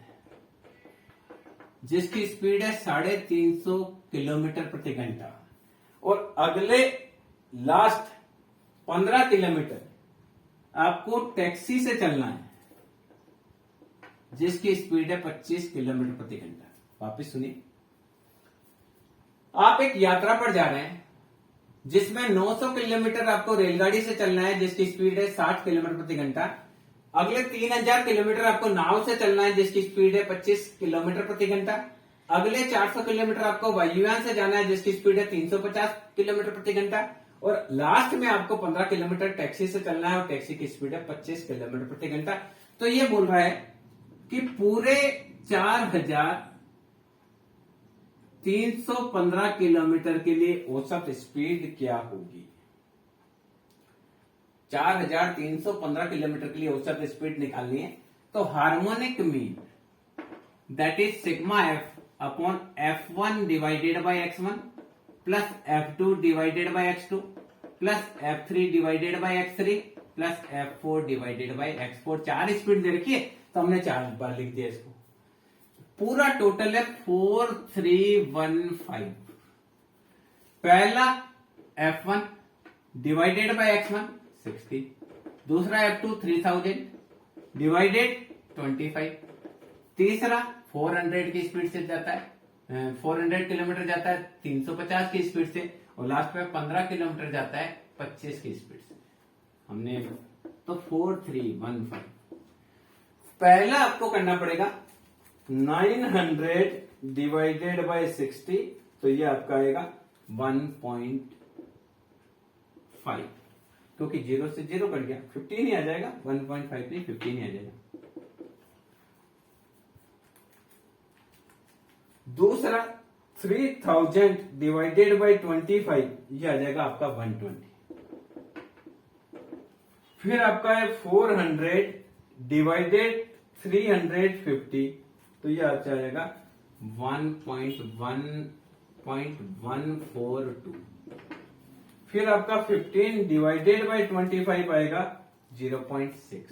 जिसकी स्पीड है 350 किलोमीटर प्रति घंटा। और अगले लास्ट 15 किलोमीटर आपको टैक्सी से चलना है, जिसकी स्पीड है 25 किलोमीटर प्रति घंटा। वापिस सुनिए, आप एक यात्रा पर जा रहे हैं जिसमें 900 किलोमीटर आपको रेलगाड़ी से चलना है, जिसकी स्पीड है 60 किलोमीटर प्रति घंटा। अगले 3000 किलोमीटर आपको नाव से चलना है, जिसकी स्पीड है 25 किलोमीटर प्रति घंटा। अगले 400 किलोमीटर आपको वायुयान से जाना है, जिसकी स्पीड है 350 किलोमीटर प्रति घंटा। और लास्ट में आपको 15 किलोमीटर टैक्सी से चलना है, और टैक्सी की स्पीड है 25 किलोमीटर प्रति घंटा। तो ये बोल रहा है कि पूरे 4315 किलोमीटर के लिए औसत स्पीड क्या होगी। 4315 किलोमीटर के लिए औसत स्पीड निकालनी है। तो harmonic mean that is sigma F upon F1 divided by x1 plus F2 divided by x2 plus F3 divided by x3 plus F4 divided by x4। 4 speed दे रखी है, तो हमने 4 बार लिख दिया इसको। पूरा टोटल है 4315। पहला F1 डिवाइडेड बाय x1 60, दूसरा F2 3000 डिवाइडेड 25, तीसरा 400 की स्पीड से जाता है, 400 किलोमीटर जाता है 350 की स्पीड से, और लास्ट में 15 किलोमीटर जाता है 25 की स्पीड से। हमने तो 4315। पहला आपको करना पड़ेगा 900 डिवाइडेड बाय 60, तो ये आपका आएगा 1.5, क्योंकि 0 से 0 कट गया, 15 ही आ जाएगा। 1.5 नहीं, 15 ही आ जाएगा। दूसरा 3000 डिवाइडेड बाय 25, ये आ जाएगा आपका 120। फिर आपका है 400 डिवाइडेड 350, तो ये आ जाएगा 1.142। फिर आपका 15 डिवाइडेड बाय 25 आएगा 0.6।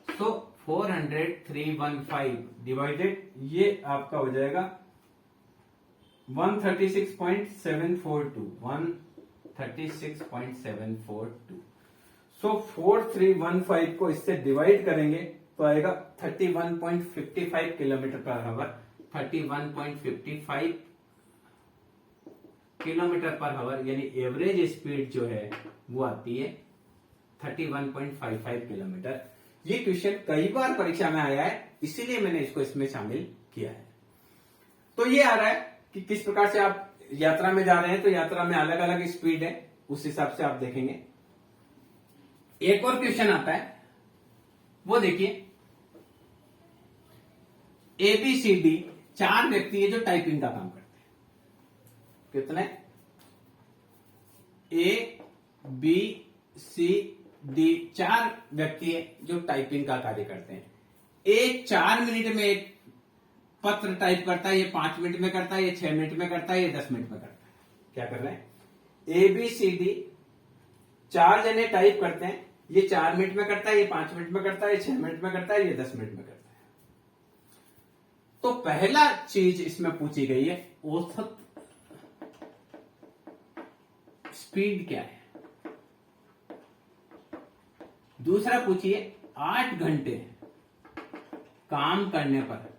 तो 400 315 डिवाइडेड ये आपका हो जाएगा 136.742, 136.742। सो 4315 को इससे डिवाइड करेंगे तो आएगा 31.55 kilometre per hour. 31.55 kilometre per hour, यानी एवरेज स्पीड जो है वो आती है 31.55 किलोमीटर। ये क्वेश्चन कई बार परीक्षा में आया है, इसीलिए मैंने इसको इसमें शामिल किया है। तो ये आ रहा है कि किस प्रकार से आप यात्रा में जा रहे हैं, तो यात्रा में अलग अलग स्पीड है, उस हिसाब से आप देखेंगे। एक और क्वेश्चन आता है, वो देखिए, ABCD 4 व्यक्ति है जो टाइपिंग का काम करते हैं। कितने? ABCD 4 व्यक्ति है जो टाइपिंग का कार्य करते हैं। एक 4 मिनट में एक पत्र टाइप करता है, ये 5 मिनट में करता है, ये 6 मिनट में करता है, ये 10 मिनट में करता है। क्या कर रहे हैं? ABCD 4 जने टाइप करते हैं, ये 4 मिनट में करता है, ये 5 मिनट में करता है, ये 6 मिनट में करता है, ये 10 मिनट में करता है। तो पहला चीज इसमें पूछी गई है, औसत स्पीड क्या है। दूसरा पूछिए, 8 घंटे काम करने पर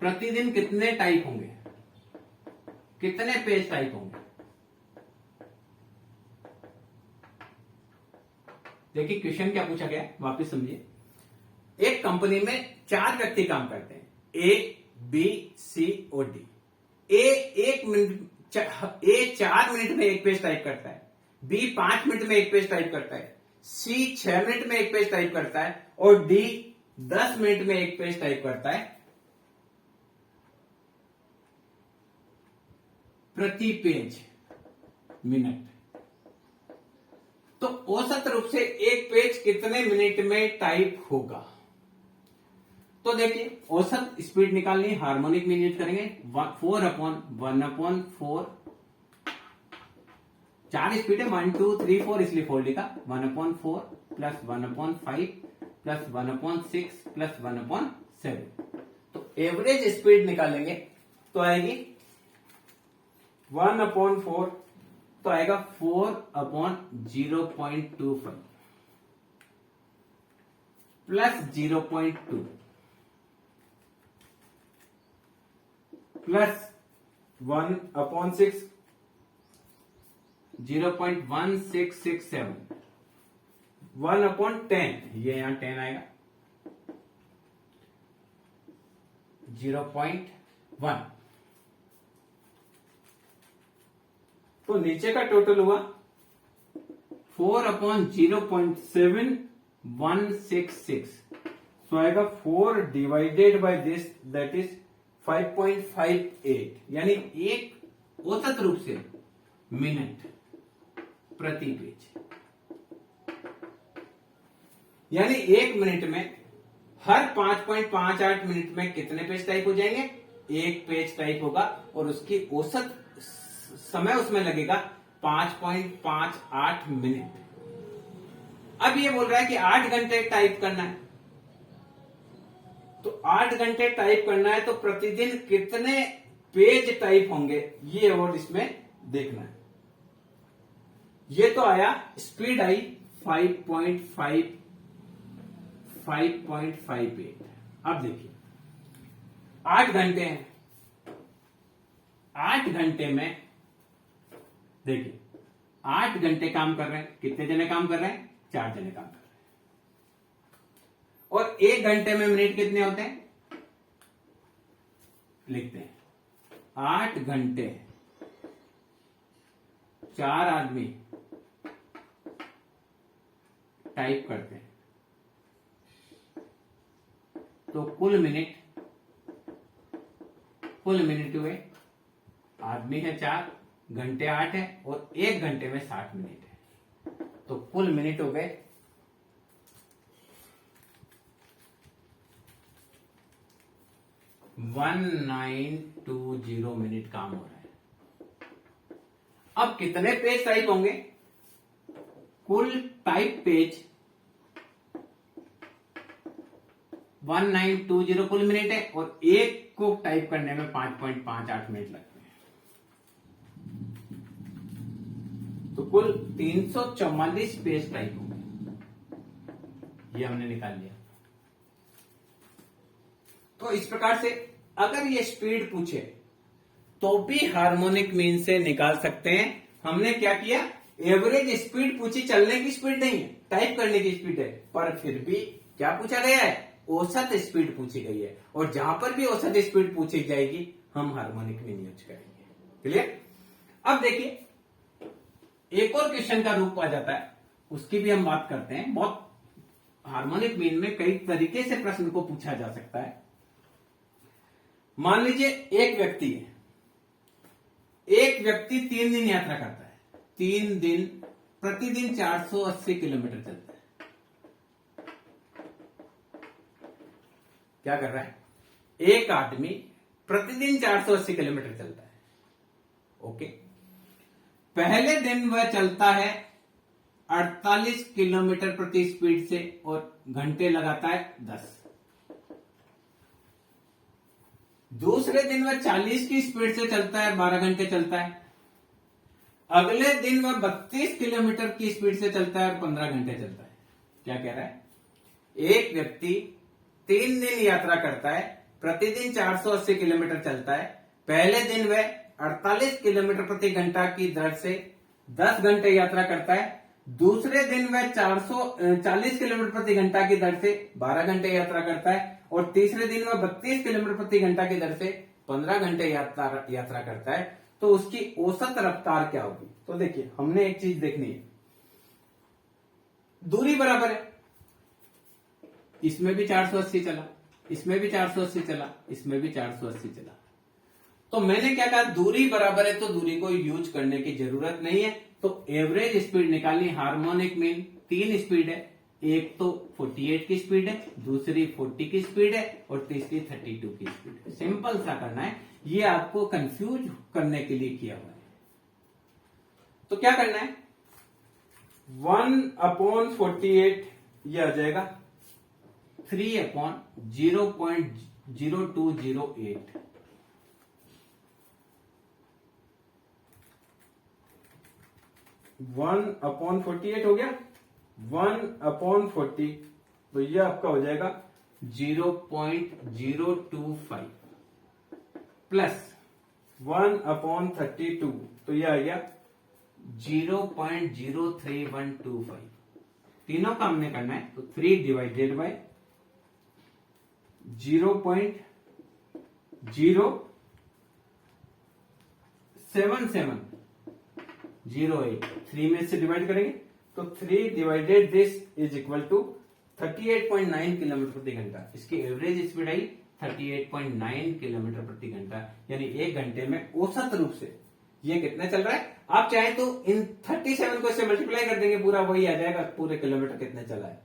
प्रतिदिन कितने टाइप होंगे, कितने पेज टाइप होंगे। देखिए क्वेश्चन क्या पूछा गया, वापस समझिए। एक कंपनी में 4 व्यक्ति काम करते हैं, A, B, C और D। A 4 मिनट में एक पेज टाइप करता है, B 5 मिनट में एक पेज टाइप करता है, C 6 मिनट में एक पेज टाइप करता है और D 10 मिनट में एक पेज टाइप करता है। प्रति पेज मिनट। तो औसत रूप से एक पेज कितने मिनट में टाइप होगा। तो देखिए औसत स्पीड निकालनी, हार्मोनिक में यूज करेंगे 4/1/4। 4 स्पीड है, 1 2 3 4, इसलिए 4 लिखा। 1/4 प्लस 1/5 प्लस 1/6 प्लस 1/7। तो एवरेज स्पीड निकालेंगे तो आएगी 1/4, तो आएगा 4/0.25 प्लस 0.2 प्लस 1/6 0.1667 1/10, ये यहां 10 आएगा 0.1। तो नीचे का टोटल हुआ 4/0.7166, तो आएगा 4 divided by this, that is 5.58, यानी एक औसत रूप से मिनट प्रति पेज। यानी 1 मिनट में हर 5.58 मिनट में कितने पेज टाइप हो जाएंगे, एक पेज टाइप होगा, और उसकी औसत समय उसमें लगेगा 5.58 मिनट। अब ये बोल रहा है कि 8 घंटे टाइप करना है, तो 8 घंटे टाइप करना है तो प्रतिदिन कितने पेज टाइप होंगे, ये और इसमें देखना है। ये तो आया, स्पीड आई 5.58। अब देखिए 8 घंटे हैं, 8 घंटे में देखिए 8 घंटे काम कर रहे हैं, कितने जने काम कर रहे हैं, 4 जने काम कर रहे हैं। और 1 घंटे में मिनट कितने होते हैं, लिखते हैं 8 घंटे 4 आदमी टाइप करते हैं, तो कुल मिनट हुए, आदमी है 4, घंटे 8 है, और 1 घंटे में 60 मिनट है, तो कुल मिनट हो गए 1920 मिनट काम हो रहा है। अब कितने पेज टाइप होंगे, कुल टाइप पेज 1920 कुल मिनट है, और एक को टाइप करने में 5.58 मिनट लगते हैं, तो कुल 344 पेज टाइप होंगे। ये हमने निकाल लिया। तो इस प्रकार से अगर ये स्पीड पूछे तो भी हार्मोनिक मीन से निकाल सकते हैं। हमने क्या किया, एवरेज स्पीड पूछी, चलने की स्पीड नहीं है, टाइप करने की स्पीड है, पर फिर भी क्या पूछा गया है, औसत स्पीड पूछी गई है। और जहां पर भी औसत स्पीड पूछी जाएगी हम हार्मोनिक मीन यूज करेंगे। क्लियर? अब देखिए एक और क्वेश्चन का रूप आ जाता है, उसकी भी हम बात करते हैं। बहुत हार्मोनिक मीन में कई तरीके से प्रश्न को पूछा जा सकता है। मान लीजिए एक व्यक्ति है, एक व्यक्ति 3 दिन यात्रा करता है, 3 दिन प्रतिदिन 480 किलोमीटर चलता है। क्या कर रहा है? एक आदमी प्रतिदिन 480 किलोमीटर चलता है। ओके, पहले दिन वह चलता है 48 किलोमीटर प्रति स्पीड से और घंटे लगाता है 10। दूसरे दिन वह 40 की स्पीड से चलता है, 12 घंटे चलता है। अगले दिन वह 32 किलोमीटर की स्पीड से चलता है और 15 घंटे चलता है। क्या कह रहा है? एक व्यक्ति 3 दिन यात्रा करता है, प्रतिदिन 480 किलोमीटर चलता है। पहले दिन वह 48 किलोमीटर प्रति घंटा की दर से 10 घंटे यात्रा करता है। दूसरे दिन वह 440 किलोमीटर प्रति घंटा की दर से 12 घंटे यात्रा करता है और तीसरे दिन वह 32 किलोमीटर प्रति घंटा की दर से 15 घंटे यात्रा करता है। तो उसकी औसत रफ्तार क्या होगी? तो देखिए हमने एक चीज देखनी है, दूरी बराबर है, इसमें भी 480 चला, इसमें भी 480 चला, इसमें भी 480 चला। तो मैंने क्या कहा, दूरी बराबर है तो दूरी को यूज करने की जरूरत नहीं है। तो एवरेज स्पीड निकालनी, हार्मोनिक मीन 3 स्पीड है, एक तो 48 की स्पीड है, दूसरी 40 की स्पीड है और तीसरी 32 की स्पीड है। सिंपल सा करना है, ये आपको कंफ्यूज करने के लिए किया हुआ है। तो क्या करना है, 1/48 ये आ जाएगा 3/0.0208। 1/48 हो गया, 1/40 तो ये आपका हो जाएगा 0.025 प्लस 1/32 तो ये आ गया 0.03125। तीनों का हमने करना है तो 3 डिवाइडेड बाय 0.07708, 3 में से डिवाइड करेंगे तो 3 divided this is equal to 38.9 kilometre प्रति घंटा। इसकी एवरेज स्पीड आई 38.9 किलोमीटर प्रति घंटा, यानी 1 घंटे में औसत रूप से ये कितना चल रहा है। आप चाहे तो इन 37 को इससे मल्टीप्लाई कर देंगे, पूरा वही आ जाएगा, पूरे किलोमीटर कितने चला है।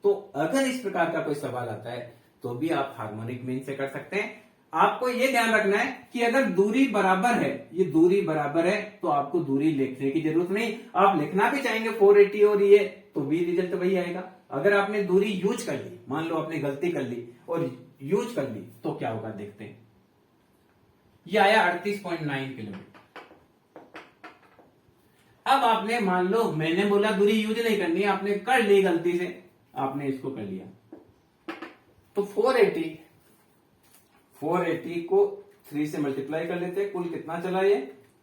तो अगर इस प्रकार का कोई सवाल आता है तो भी आप हार्मोनिक मीन से कर सकते हैं। आपको यह ध्यान रखना है कि अगर दूरी बराबर है, ये दूरी बराबर है तो आपको दूरी लिखने की जरूरत नहीं। आप लिखना भी चाहेंगे 480 और ये, तो भी रिजल्ट वही आएगा। अगर आपने दूरी यूज कर ली, मान लो आपने गलती कर ली और यूज कर ली, तो क्या होगा देखते हैं। ये आया 38.9 किलोमीटर। अब आपने मान लो, मैंने बोला दूरी यूज नहीं करनी, आपने कर ली गलती से, आपने इसको कर लिया तो 480 को 3 से मल्टीप्लाई कर लेते हैं। कुल कितना चला ये?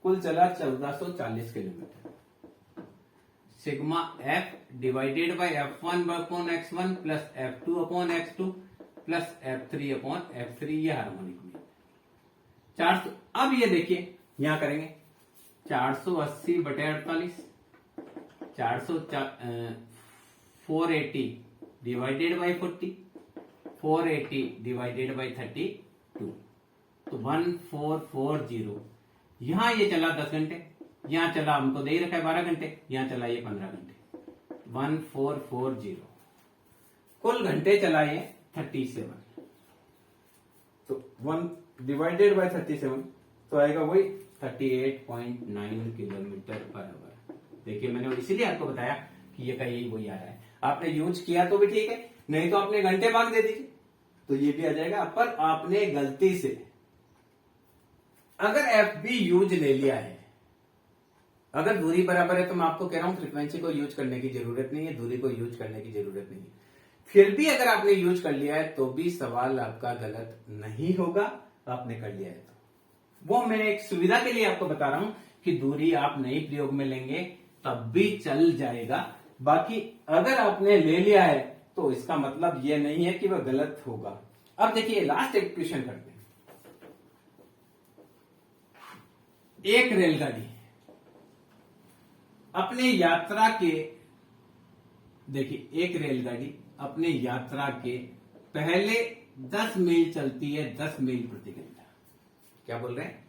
कुल चला 1440 kilometre. Sigma F divided by f1/x1 plus f2/x2 plus f3/f3, ये हार्मोनिक मीन 400। अब ये देखिए यहां करेंगे 480/48, 480 डिवाइडेड बाय 40, 480 डिवाइडेड बाय 32 तो 1440। यहां ये चला 10 घंटे, यहां चला, हमको दे ही रखा है 12 घंटे, यहां चला ये 15 घंटे, 1440। कुल घंटे चला ये 37, तो 1 डिवाइडेड बाय 37 तो आएगा वही 38.9 किलोमीटर पर आवर। देखिए मैंने इसीलिए आपको बताया कि ये का यही वही आ रहा है। आपने यूज किया तो भी ठीक है, नहीं तो आपने घंटे भाग दे दीजिए तो ये भी आ जाएगा। पर आपने गलती से अगर एफ बी यूज ले लिया है, अगर दूरी बराबर है, तो मैं आपको कह रहा हूं फ्रीक्वेंसी को यूज करने की जरूरत नहीं है, दूरी को यूज करने की जरूरत नहीं है। फिर भी अगर आपने यूज कर लिया है तो भी सवाल आपका गलत नहीं होगा, आपने कर लिया है तो। वो मैं एक सुविधा के लिए आपको बता रहा हूं कि दूरी आप नई प्रयोग में लेंगे तब भी चल जाएगा। बाकी अगर आपने ले लिया है तो इसका मतलब यह नहीं है कि वह गलत होगा। अब देखिए लास्ट एक क्वेश्चन करते हैं। एक रेलगाड़ी अपने यात्रा के, देखिए एक रेलगाड़ी अपने यात्रा के पहले 10 मील चलती है 10 मील प्रति घंटा। क्या बोल रहे हैं?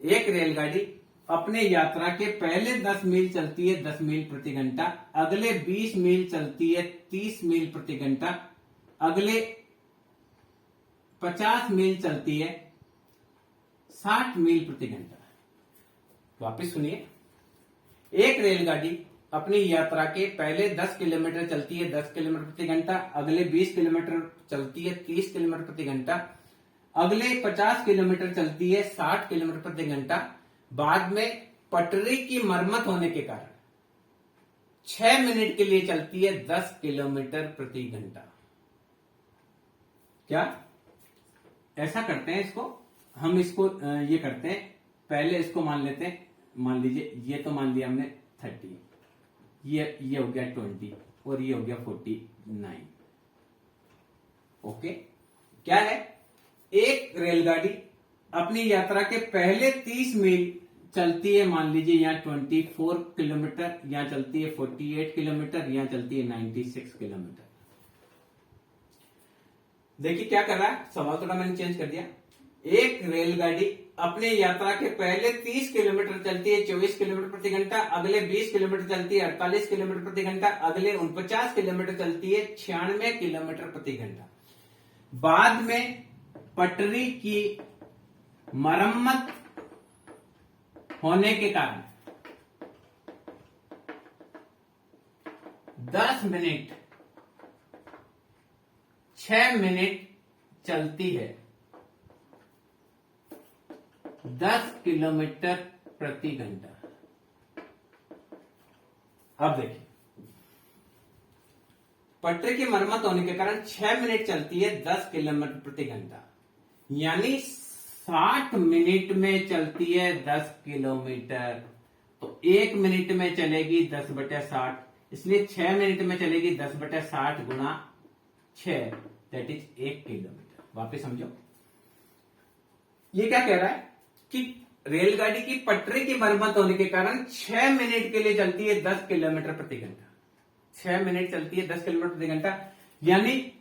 एक रेलगाड़ी अपने यात्रा के पहले 10 मील चलती है 10 मील प्रति घंटा, अगले 20 मील चलती है 30 मील प्रति घंटा, अगले 50 मील चलती है 60 मील प्रति घंटा। वापिस सुनिए, एक रेलगाड़ी अपनी यात्रा के पहले 10 किलोमीटर चलती है 10 किलोमीटर प्रति घंटा, अगले 20 किलोमीटर चलती है 30 किलोमीटर प्रति घंटा, अगले 50 किलोमीटर चलती है 60 किलोमीटर प्रति घंटा। बाद में पटरी की मरम्मत होने के कारण 6 मिनट के लिए चलती है 10 किलोमीटर प्रति घंटा। क्या ऐसा करते हैं? हम इसको ये करते हैं, पहले इसको मान लेते हैं। मान लीजिए ये तो मान लिया हमने 30, ये हो गया 20 और ये हो गया 49। ओके, क्या है? एक रेलगाड़ी अपनी यात्रा के पहले 30 मील चलती है, मान लीजिए यहाँ 24 किलोमीटर, यहाँ चलती है 48 किलोमीटर, यहाँ चलती है 96 किलोमीटर। देखिए क्या कर रहा है, सवाल थोड़ा मैंने चेंज कर दिया। एक रेलगाड़ी अपने यात्रा के पहले 30 किलोमीटर चलती है 24 किलोमीटर प्रति घंटा, अगले 20 किलोमीटर चलती है 48 किलोमीटर प्रति घंटा, अगले 49 किलोमीटर चलती है 96 किलोमीटर प्रति घंटा। बाद में पटरी की मरम्मत होने के कारण 10 मिनट 6 मिनट चलती है 10 किलोमीटर प्रति घंटा। अब देखिए, पटरी की मरम्मत होने के कारण 6 मिनट चलती है 10 किलोमीटर प्रति घंटा, यानी 60 मिनट में चलती है 10 किलोमीटर। तो 1 मिनट में चलेगी 10/60, इसलिए 6 मिनट में चलेगी 10/60 गुणा 6, दैट इज 1 किलोमीटर। वापिस समझो, ये क्या कह रहा है कि रेलगाड़ी की पटरी की मरम्मत होने के कारण 6 मिनट के लिए चलती है 10 किलोमीटर प्रति घंटा। 6 मिनट चलती है 10 किलोमीटर प्रति घंटा, यानी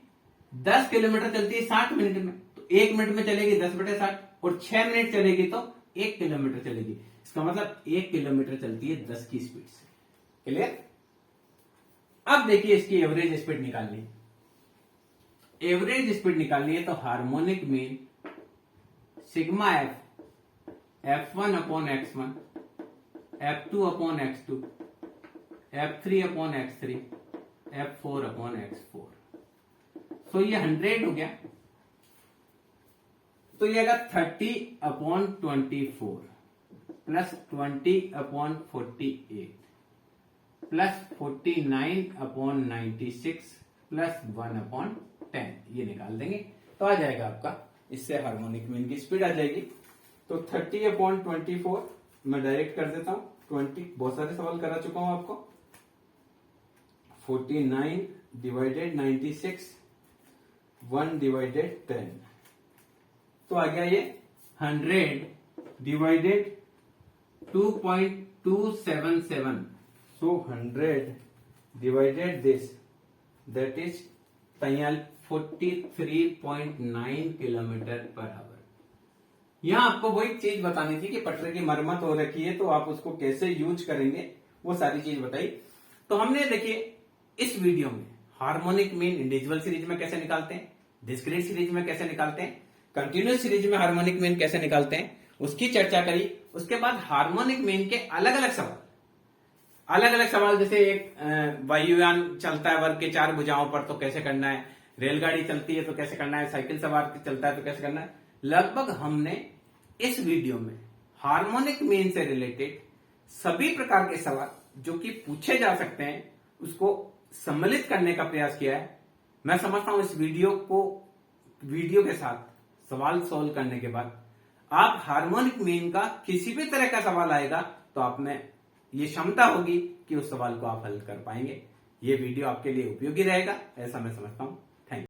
10 किलोमीटर चलती है 60 मिनट में, तो 1 मिनट में चलेगी 10/60 और 6 मिनट चलेगी तो 1 किलोमीटर चलेगी। इसका मतलब 1 किलोमीटर चलती है 10 की स्पीड से। क्लियर? अब देखिए इसकी एवरेज स्पीड निकालनी है। एवरेज स्पीड निकालनी है तो harmonic mean sigma F, F1 upon X1, F2 upon X2, F3 upon X3, F4 upon X4। तो ये 100 हो गया, तो ये आएगा 30 upon 24 plus 20 upon 48 plus 49 upon 96 plus 1 upon 10। ये निकाल देंगे तो आ जाएगा आपका, इससे हार्मोनिक मीन की स्पीड आ जाएगी। तो 30 अपॉन 24 मैं डायरेक्ट कर देता हूं, 20 बहुत सारे सवाल करा चुका हूं आपको। 49 डिवाइडेड 96, 1 डिवाइडेड 10, तो आ गया ये 100 divided 2.277। So 100 divided this, that is 43.9 kilometre per hour. यहां आपको वही चीज बतानी थी कि पटरी की मरम्मत हो रखी है तो आप उसको कैसे यूज करेंगे, वो सारी चीज बताई। तो हमने देखिए इस वीडियो में हार्मोनिक मीन इंडिविजुअल सीरीज में कैसे निकालते हैं, डिस्क्रीट सीरीज में कैसे निकालते हैं, कंटिन्यूस सीरीज में हार्मोनिक मीन कैसे निकालते हैं, उसकी चर्चा करी। उसके बाद हार्मोनिक मीन के अलग अलग सवाल, जैसे एक वायुयान चलता है वर्ग के 4 भुजाओं पर तो कैसे करना है, रेलगाड़ी चलती है तो कैसे करना है, साइकिल सवार चलता है तो कैसे करना है। लगभग हमने इस वीडियो में हार्मोनिक मीन से रिलेटेड सभी प्रकार के सवाल जो कि पूछे जा सकते हैं उसको सम्मिलित करने का प्रयास किया है। मैं समझता हूं इस वीडियो के साथ सवाल सॉल्व करने के बाद आप हार्मोनिक मीन का किसी भी तरह का सवाल आएगा तो आप में ये क्षमता होगी कि उस सवाल को आप हल कर पाएंगे। ये वीडियो आपके लिए उपयोगी रहेगा ऐसा मैं समझता हूं।